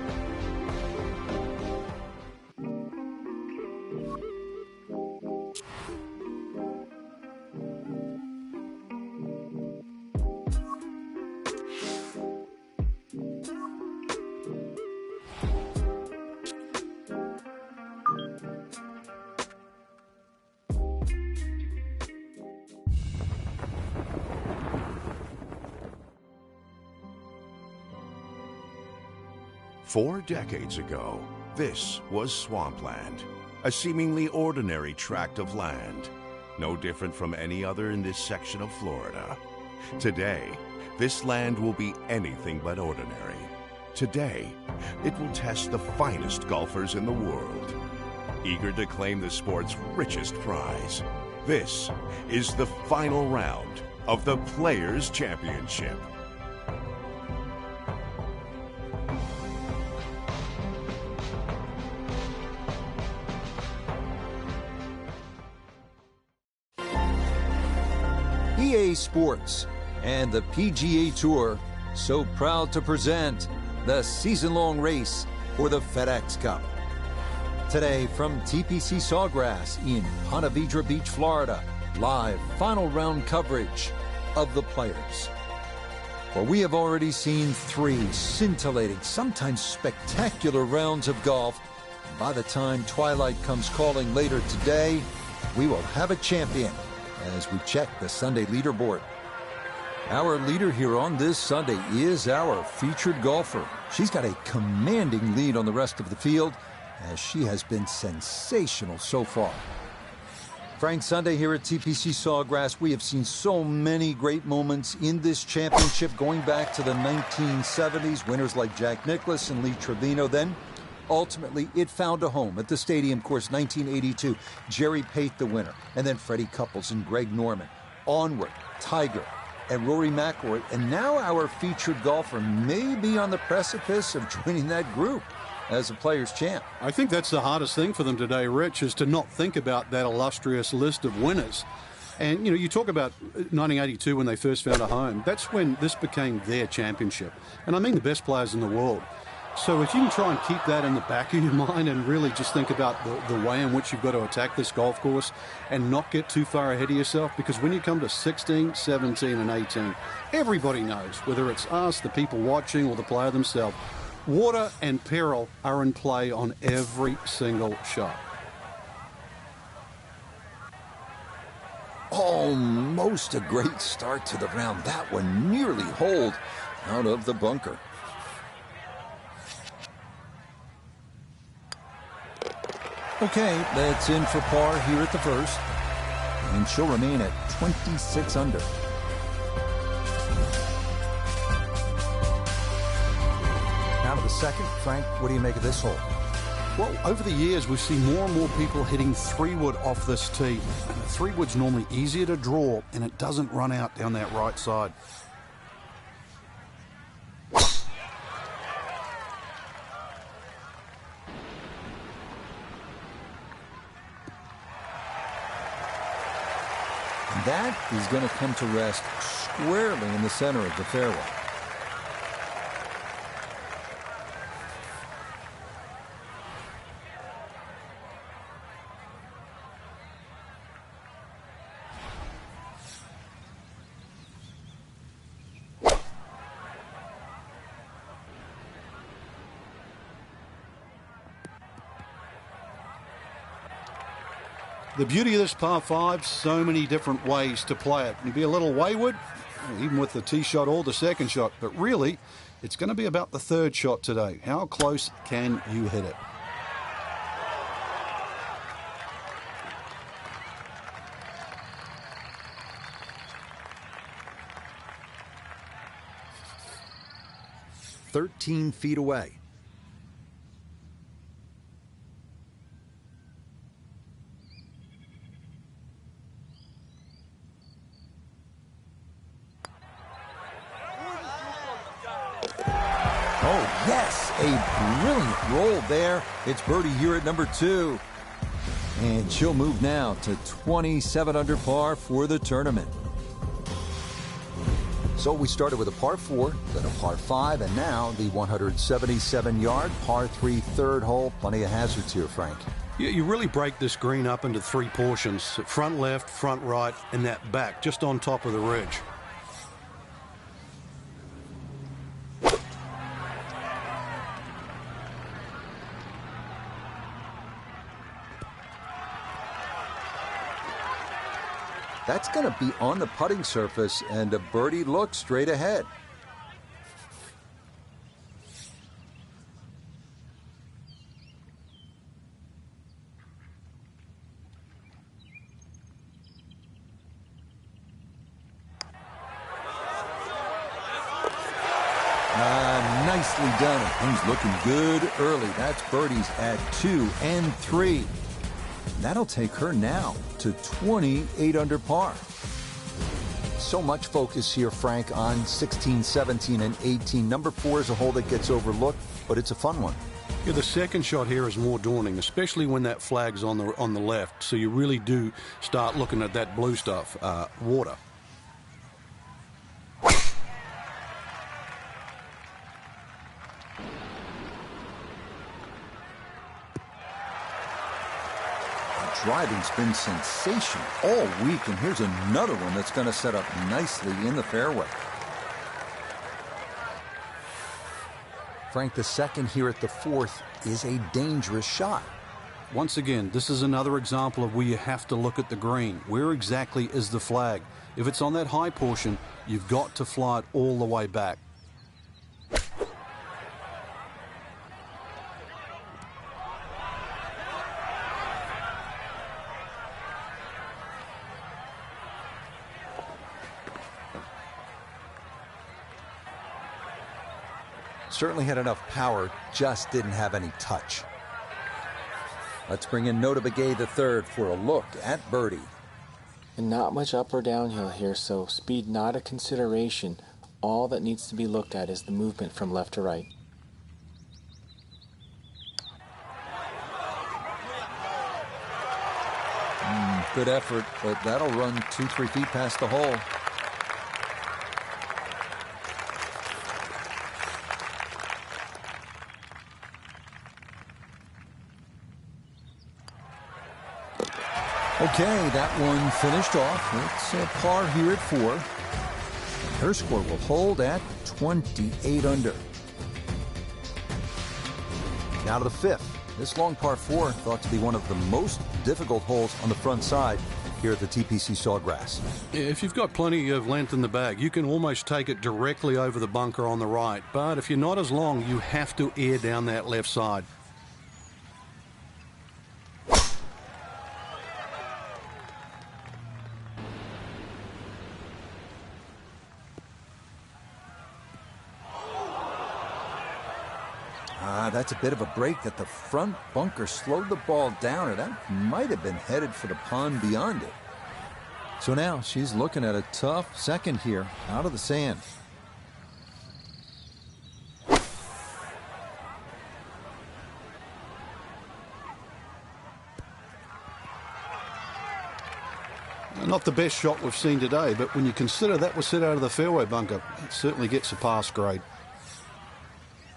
Four decades ago, this was swampland, a seemingly ordinary tract of land, no different from any other in this section of Florida. Today, this land will be anything but ordinary. Today, it will test the finest golfers in the world, eager to claim the sport's richest prize. This is the final round of the Players' Championship. EA Sports and the PGA Tour so proud to present the season-long race for the FedEx Cup. Today from TPC Sawgrass in Ponte Vedra Beach, Florida, live final round coverage of the Players. For we have already seen three scintillating, sometimes spectacular rounds of golf. By the time twilight comes calling later today, we will have a champion as we check the Sunday leaderboard. Our leader here on this Sunday is our featured golfer. She's got a commanding lead on the rest of the field, as she has been sensational so far. Frank, Sunday here at TPC Sawgrass, we have seen so many great moments in this championship going back to the 1970s. Winners like Jack Nicklaus and Lee Trevino. Then, ultimately, it found a home at the Stadium Course 1982. Jerry Pate the winner. And then Freddie Couples and Greg Norman. Onward, Tiger, and Rory McIlroy. And now our featured golfer may be on the precipice of joining that group as a Players' Champ. I think that's the hardest thing for them today, Rich, is to not think about that illustrious list of winners. And, you talk about 1982 when they first found a home. That's when this became their championship. And I mean the best players in the world. So if you can try and keep that in the back of your mind and really just think about the way in which you've got to attack this golf course and not get too far ahead of yourself, because when you come to 16, 17, and 18, everybody knows, whether it's us, the people watching, or the player themselves, water and peril are in play on every single shot. Almost a great start to the round. That one nearly holed out of the bunker. Okay, that's in for par here at the first. And she'll remain at 26 under. Now to the second. Frank, what do you make of this hole? Well, over the years, we've seen more and more people hitting 3-wood off this tee. And the 3-wood's normally easier to draw, and it doesn't run out down that right side. And that is going to come to rest squarely in the center of the fairway. The beauty of this par 5, so many different ways to play it. You can be a little wayward, even with the tee shot or the second shot, but really, it's going to be about the third shot today. How close can you hit it? "13 feet away. Oh, yes, a brilliant roll there. It's birdie here at number 2. And she'll move now to 27 under par for the tournament. So we started with a par 4, then a par 5, and now the 177-yard par 3 third hole. Plenty of hazards here, Frank. You really break this green up into 3 portions: front left, front right, and that back, just on top of the ridge. That's going to be on the putting surface, and a birdie look straight ahead. Nicely done. Things looking good early. That's birdies at 2 and 3. That'll take her now to 28 under par. So much focus here, Frank, on 16, 17, and 18. Number 4 is a hole that gets overlooked, but it's a fun one. Yeah, the second shot here is more daunting, especially when that flag's on the left. So you really do start looking at that blue stuff, water. Driving's been sensational all week, and here's another one that's going to set up nicely in the fairway. Frank, the second here at the fourth is a dangerous shot. Once again, this is another example of where you have to look at the green. Where exactly is the flag? If it's on that high portion, you've got to fly it all the way back. Certainly had enough power, just didn't have any touch. Let's bring in Nota Begay the third for a look at birdie. And not much up or downhill here, so speed not a consideration. All that needs to be looked at is the movement from left to right. Good effort, but that'll run 2-3 feet past the hole. Okay, that one finished off. It's a par here at 4. And her score will hold at 28 under. Now to the 5th. This long par 4 thought to be one of the most difficult holes on the front side here at the TPC Sawgrass. If you've got plenty of length in the bag, you can almost take it directly over the bunker on the right. But if you're not as long, you have to air down that left side. That's a bit of a break at the front bunker. Slowed the ball down, or that might have been headed for the pond beyond it. So now she's looking at a tough second here, out of the sand. Not the best shot we've seen today, but when you consider that was set out of the fairway bunker, it certainly gets a pass grade.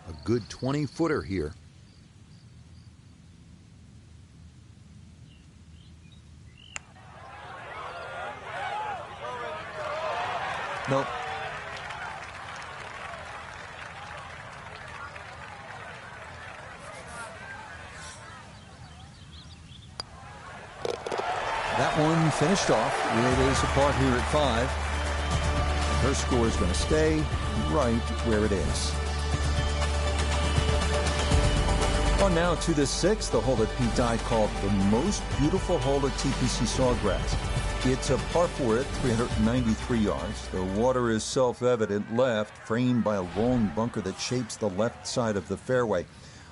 A good 20-footer here. Nope. That one finished off. It is a par here at 5. Her score is going to stay right where it is. On now to the 6th, the hole that Pete Dye called the most beautiful hole at TPC Sawgrass. It's a par 4 at 393 yards. The water is self-evident left, framed by a long bunker that shapes the left side of the fairway.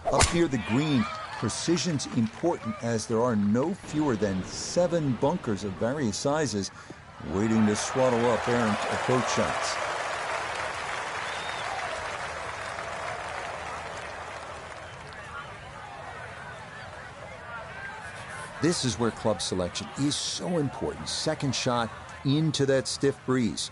Up near the green, precision's important as there are no fewer than 7 bunkers of various sizes waiting to swallow up errant approach shots. This is where club selection is so important. Second shot into that stiff breeze.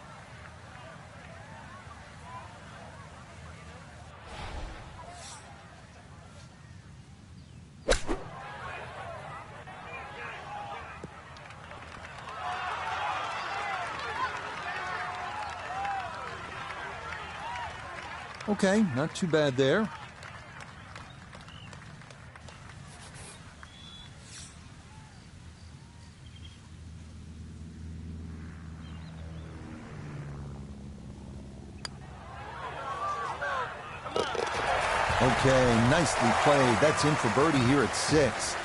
Okay, not too bad there. Okay, nicely played. That's in for birdie here at 6.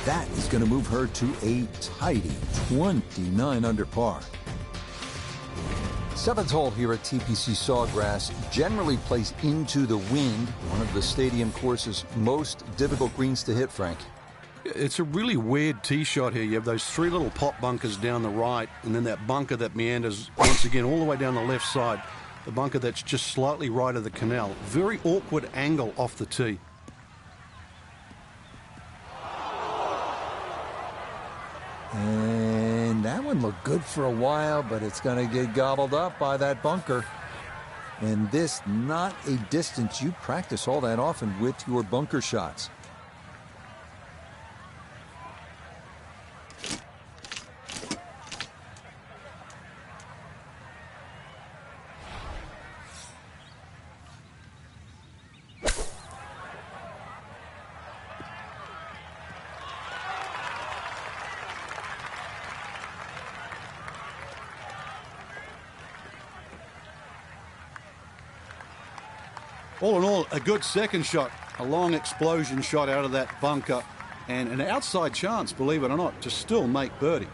That is going to move her to a tidy 29 under par. 7th hole here at TPC Sawgrass generally plays into the wind, one of the stadium course's most difficult greens to hit, Frank. It's a really weird tee shot here. You have those 3 little pop bunkers down the right, and then that bunker that meanders once again all the way down the left side. The bunker that's just slightly right of the canal. Very awkward angle off the tee. And that one looked good for a while, but it's going to get gobbled up by that bunker. And this, not a distance you practice all that often with your bunker shots. All in all, a good second shot. A long explosion shot out of that bunker. And an outside chance, believe it or not, to still make birdie.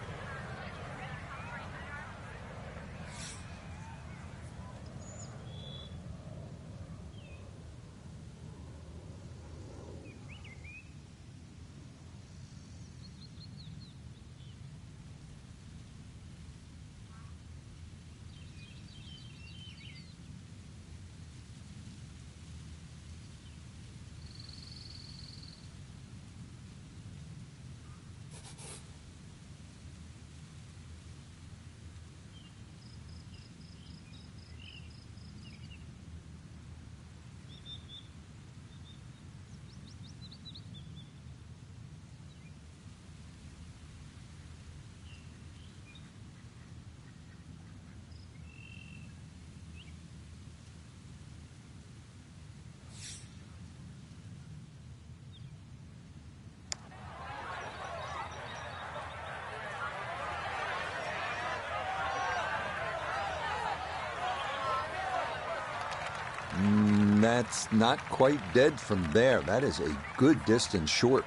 That's not quite dead from there. That is a good distance short.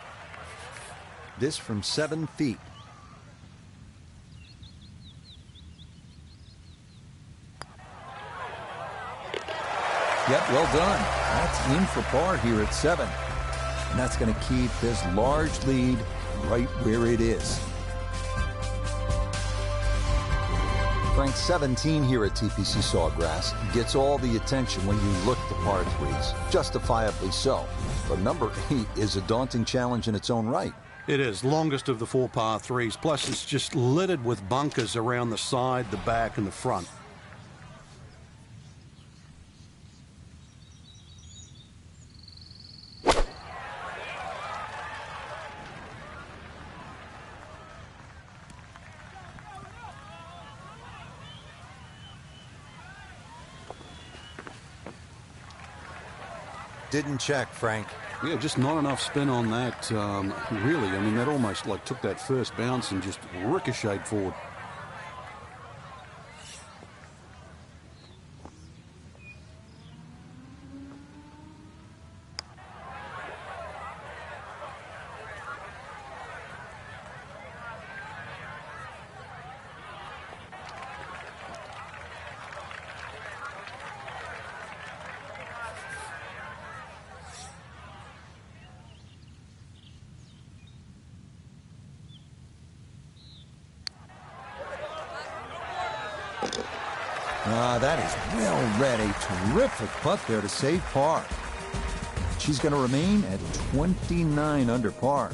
This from 7 feet. Yep, well done. That's in for par here at 7. And that's going to keep this large lead right where it is. Ranked 17 here at TPC Sawgrass, gets all the attention when you look at the par threes, justifiably so. But number 8 is a daunting challenge in its own right. It is, longest of the 4 par threes, plus it's just littered with bunkers around the side, the back, and the front. Didn't check, Frank. Yeah, just not enough spin on that, really. I mean, that almost like took that first bounce and just ricocheted forward. That is well read. A terrific putt there to save par. She's going to remain at 29 under par.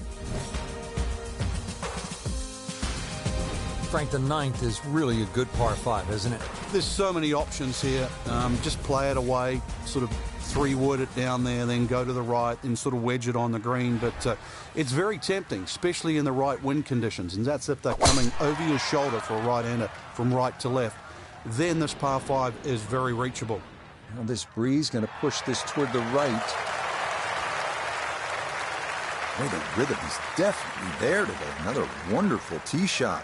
Frank, the 9th is really a good par 5, isn't it? There's so many options here. Just play it away, sort of 3-wood it down there, then go to the right and sort of wedge it on the green. But it's very tempting, especially in the right wind conditions. And that's if they're coming over your shoulder for a right-hander from right to left. Then this par 5 is very reachable. Now this breeze going to push this toward the right. Boy, the rhythm is definitely there today. Another wonderful tee shot.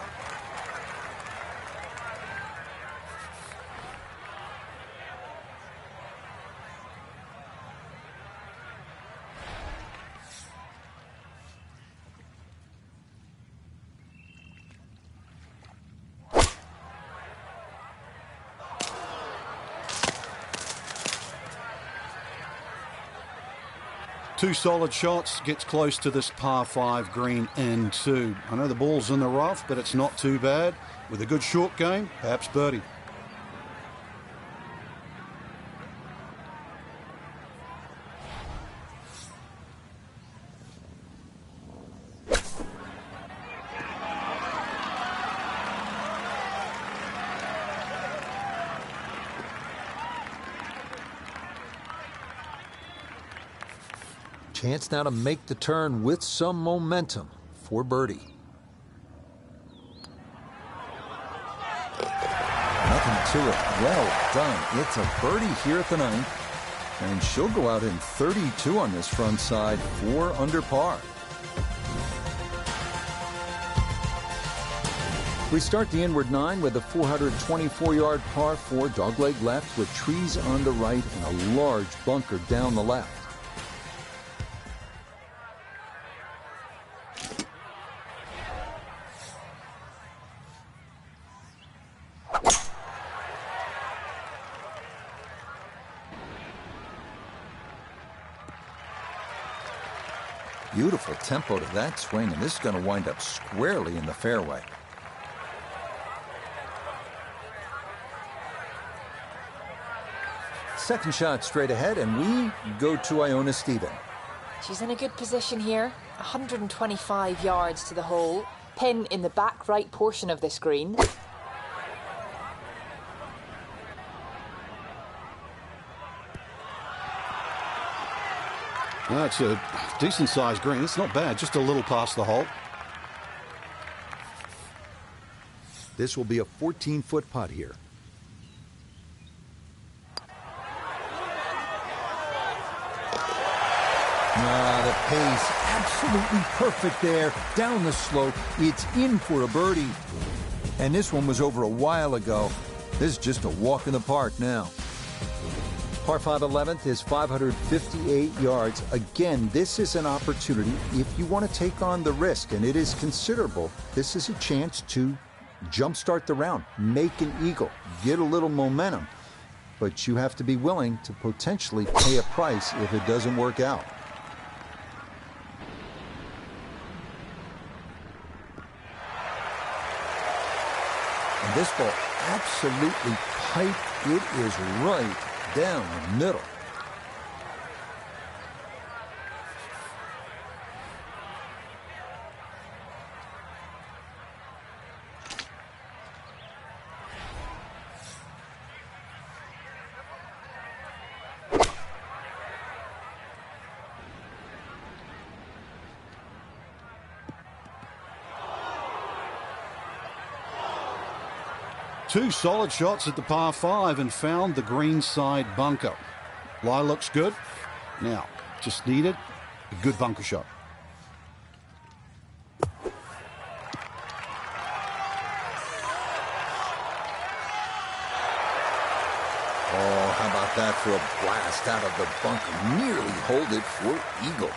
Two solid shots, gets close to this par 5 green in 2. I know the ball's in the rough, but it's not too bad. With a good short game, perhaps birdie. Chance now to make the turn with some momentum for birdie. Nothing to it. Well done. It's a birdie here at the 9th. And she'll go out in 32 on this front side, 4 under par. We start the inward 9 with a 424-yard par 4 dogleg left with trees on the right and a large bunker down the left. Beautiful tempo to that swing, and this is going to wind up squarely in the fairway. Second shot straight ahead, and we go to Iona Stephen. She's in a good position here. 125 yards to the hole. Pin in the back right portion of this green. That's a decent-sized green. It's not bad, just a little past the hole. This will be a 14-foot putt here. The pace, absolutely perfect there. Down the slope, it's in for a birdie. And this one was over a while ago. This is just a walk in the park now. Par 5 11th is 558 yards. Again, this is an opportunity if you want to take on the risk, and it is considerable. This is a chance to jumpstart the round, make an eagle, get a little momentum. But you have to be willing to potentially pay a price if it doesn't work out. And this ball absolutely tight. It is right down the middle. Two solid shots at the par 5 and found the green side bunker. Lie looks good. Now, just needed a good bunker shot. Oh, how about that for a blast out of the bunker? Nearly hold it for eagle.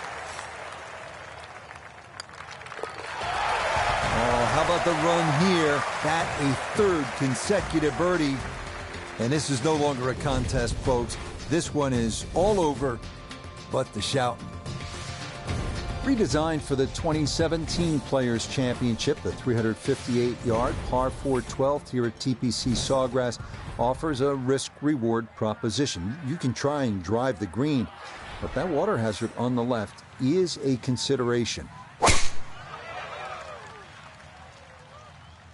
Oh, how about the run here? That a third consecutive birdie. And this is no longer a contest, folks. This one is all over but the shouting. Redesigned for the 2017 Players Championship, the 358-yard par 4 12th here at TPC Sawgrass offers a risk-reward proposition. You can try and drive the green, but that water hazard on the left is a consideration.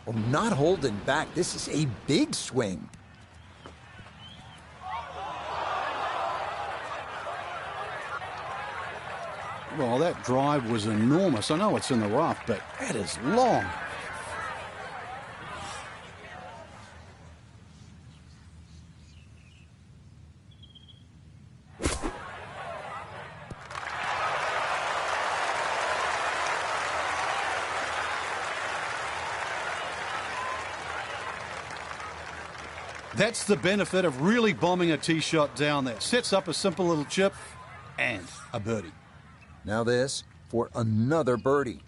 Oh, not holding back. This is a big swing. Well, that drive was enormous. I know it's in the rough, but that is long. That's the benefit of really bombing a tee shot down there. Sets up a simple little chip and a birdie. Now this for another birdie.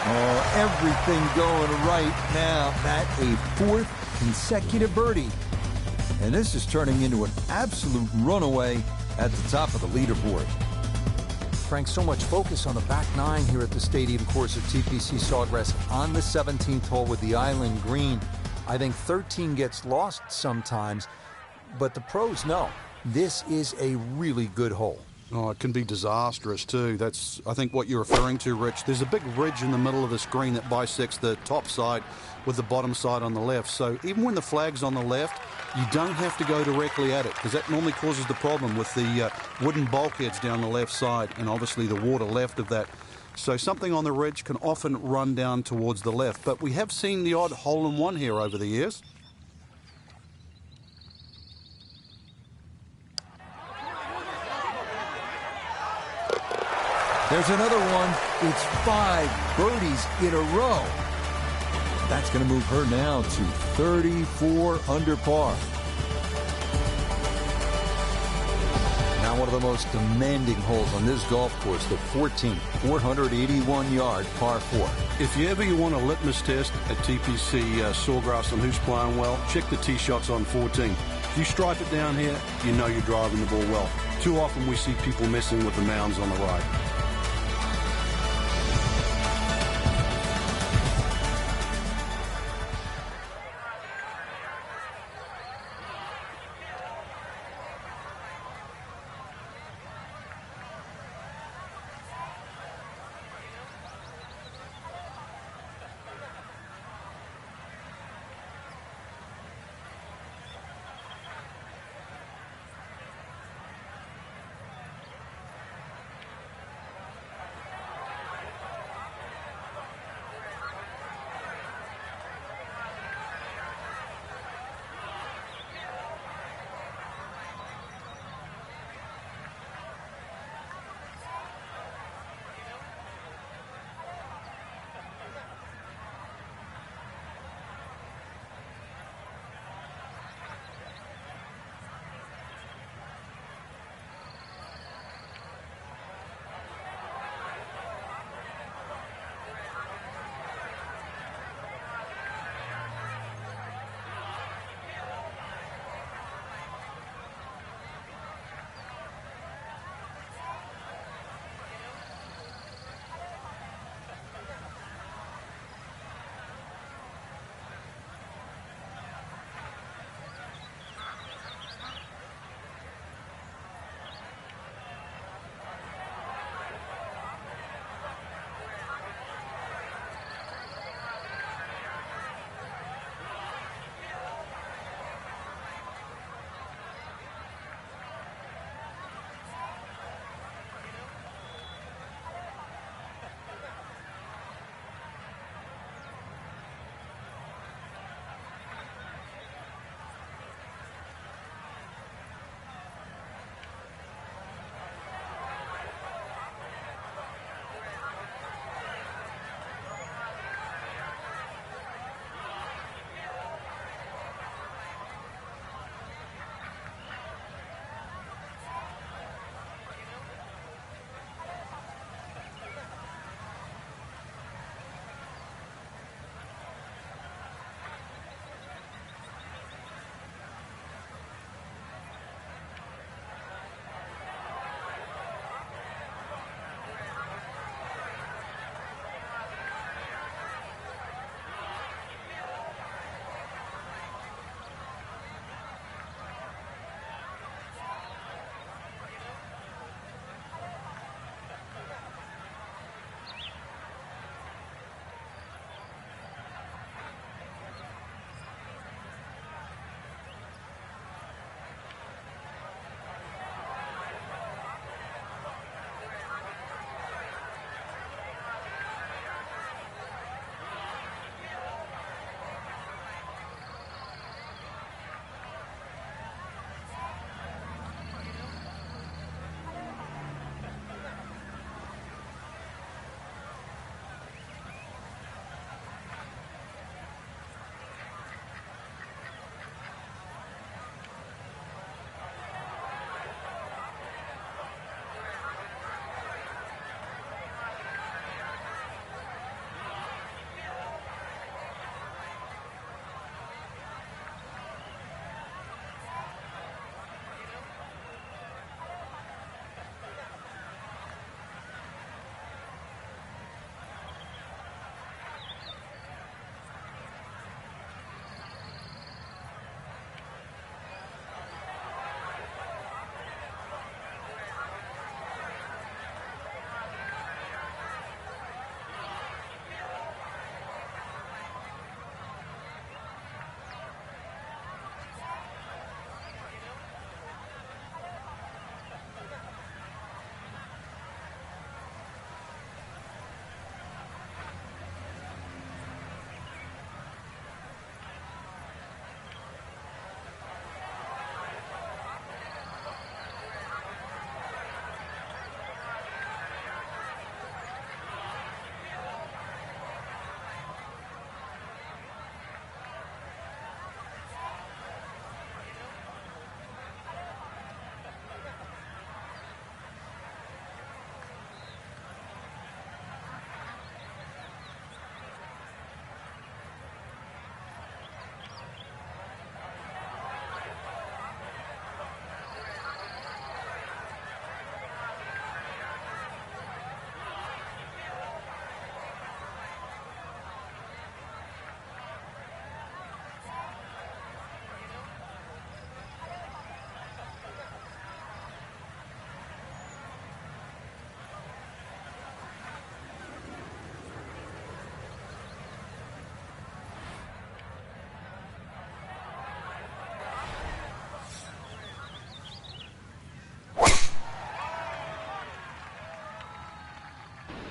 Oh, everything going right now. That a fourth consecutive birdie. And this is turning into an absolute runaway at the top of the leaderboard. Frank, so much focus on the back nine here at the stadium course at TPC Sawgrass on the 17th hole with the island green. I think 13 gets lost sometimes, but the pros know this is a really good hole. Oh, it can be disastrous too. That's, I think, what you're referring to, Rich. There's a big ridge in the middle of this green that bisects the top side with the bottom side on the left. So even when the flag's on the left, you don't have to go directly at it, because that normally causes the problem with the wooden bulkheads down the left side and obviously the water left of that. So something on the ridge can often run down towards the left. But we have seen the odd hole-in-one here over the years. There's another one. It's 5 birdies in a row. That's going to move her now to 34 under par. Now one of the most demanding holes on this golf course, the 14th, 481-yard par 4. If you ever want a litmus test at TPC Sawgrass on who's playing well, check the tee shots on 14. If you stripe it down here, you know you're driving the ball well. Too often we see people messing with the mounds on the right.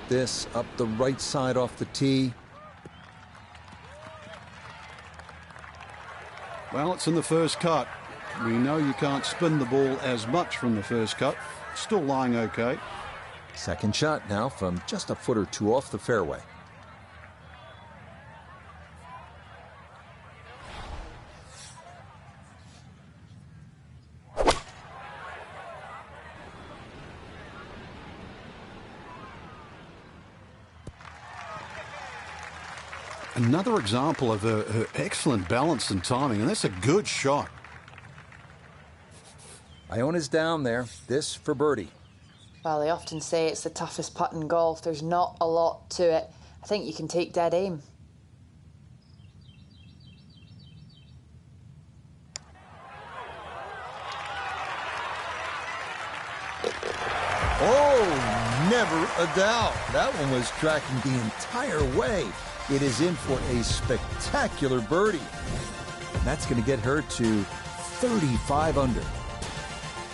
this up the right side off the tee. Well, it's in the first cut. We know you can't spin the ball as much from the first cut. Still lying okay. Second shot now from just a foot or two off the fairway. Another example of her excellent balance and timing, and that's a good shot. Iona's down there. This for birdie. Well, they often say it's the toughest putt in golf. There's not a lot to it. I think you can take dead aim. Oh, never a doubt. That one was tracking the entire way. It is in for a spectacular birdie. And that's going to get her to 35 under.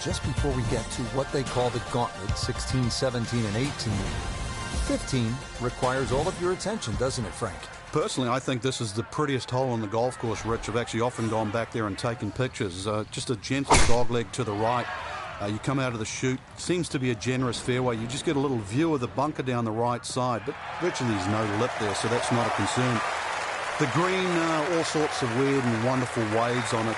Just before we get to what they call the gauntlet, 16, 17, and 18, 15 requires all of your attention, doesn't it, Frank? Personally, I think this is the prettiest hole on the golf course, Rich. I've actually often gone back there and taken pictures. Just a gentle dogleg to the right. You come out of the chute, seems to be a generous fairway. You just get a little view of the bunker down the right side, but virtually there's no lip there, so that's not a concern. The green, all sorts of weird and wonderful waves on it,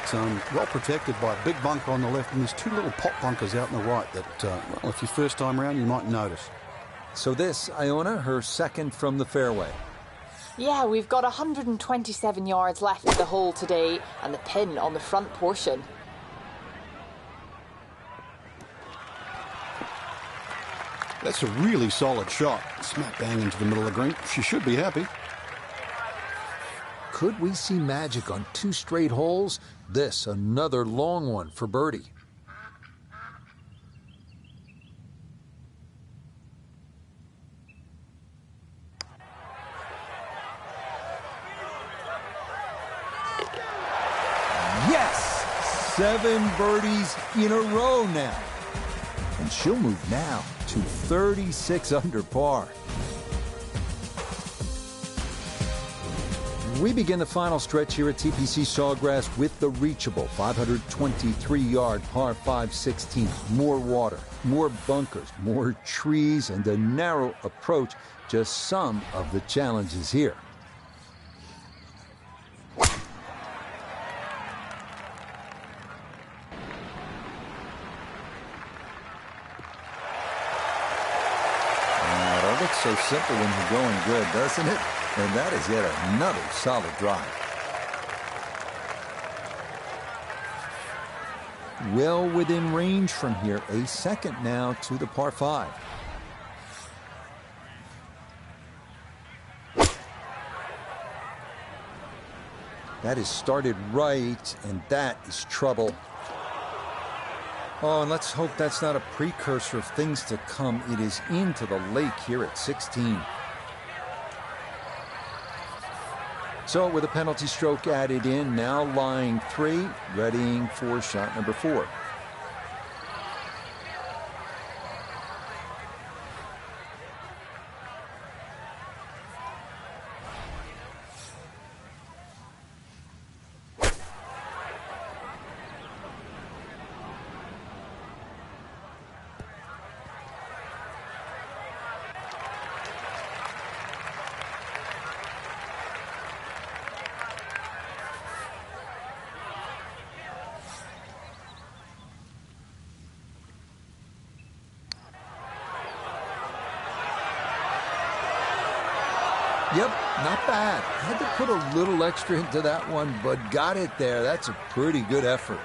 well protected by a big bunker on the left, and there's two little pop bunkers out on the right that, well, if you're first time around, you might notice. So this, Iona, her second from the fairway. Yeah, we've got 127 yards left of the hole today, and the pin on the front portion. That's a really solid shot. Smack bang into the middle of the green. She should be happy. Could we see magic on two straight holes? This, another long one for birdie. Yes! 7 birdies in a row now. And she'll move now to 36 under par. We begin the final stretch here at TPC Sawgrass with the reachable 523-yard par 5 16. More water, more bunkers, more trees, and a narrow approach. Just some of the challenges here. It looks so simple when you're going good, doesn't it? And that is yet another solid drive. Well within range from here. A second now to the par 5. That is started right, and that is trouble. Oh, and let's hope that's not a precursor of things to come. It is into the lake here at 16. So with a penalty stroke added in, now lying 3, readying for shot number 4. Yep, not bad. Had to put a little extra into that one, but got it there. That's a pretty good effort.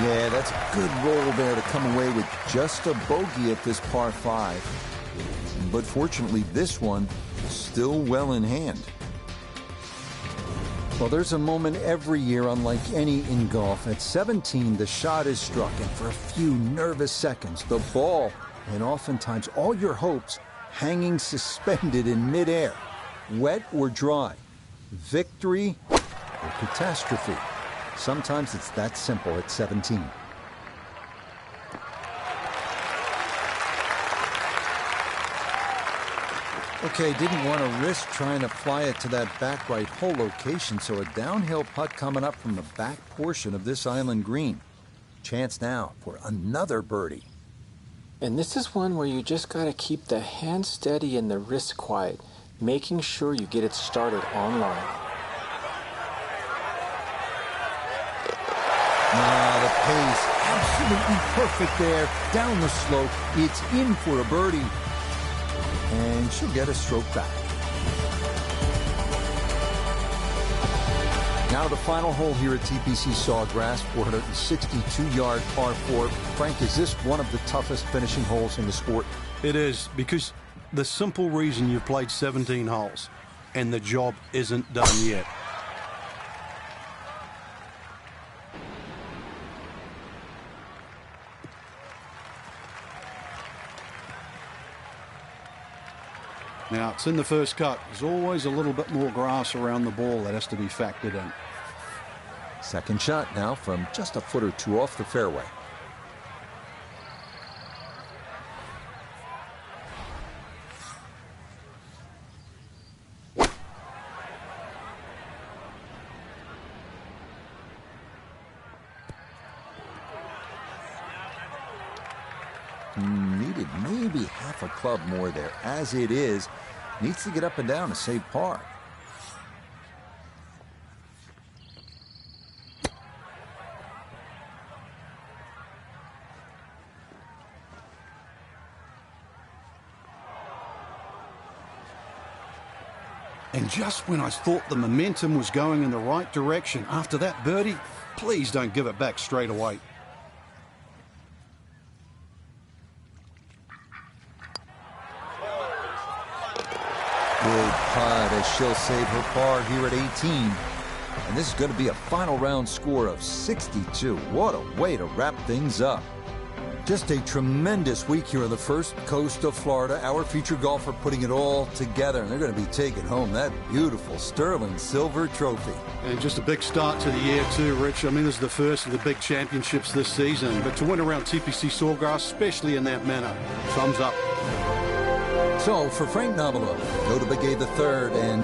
Yeah, that's a good roll there to come away with just a bogey at this par 5. But fortunately, this one still well in hand. Well, there's a moment every year, unlike any in golf. At 17, the shot is struck, and for a few nervous seconds, the ball, and oftentimes all your hopes, hanging suspended in midair. Wet or dry, victory or catastrophe. Sometimes it's that simple at 17. Okay, didn't want to risk trying to fly it to that back right hole location, so a downhill putt coming up from the back portion of this island green. Chance now for another birdie. And this is one where you just got to keep the hand steady and the wrist quiet, making sure you get it started on line. The pace, absolutely perfect there. Down the slope, it's in for a birdie. And she'll get a stroke back. Now the final hole here at TPC Sawgrass, 462-yard par 4. Frank, is this one of the toughest finishing holes in the sport? It is, because the simple reason you've played 17 holes and the job isn't done yet. Now, it's in the first cut. There's always a little bit more grass around the ball that has to be factored in. Second shot now from just a foot or two off the fairway. Needed maybe half a club more there. As it is, needs to get up and down to save par. And just when I thought the momentum was going in the right direction after that birdie, please don't give it back straight away. Good putt as she'll save her par here at 18. And this is going to be a final round score of 62. What a way to wrap things up. Just a tremendous week here on the first coast of Florida. Our featured golfer putting it all together, and they're going to be taking home that beautiful sterling silver trophy. And just a big start to the year too, Rich. I mean, this is the first of the big championships this season. But to win around TPC Sawgrass, especially in that manner, thumbs up. So for Frank Nobilo, go to Big A the third, and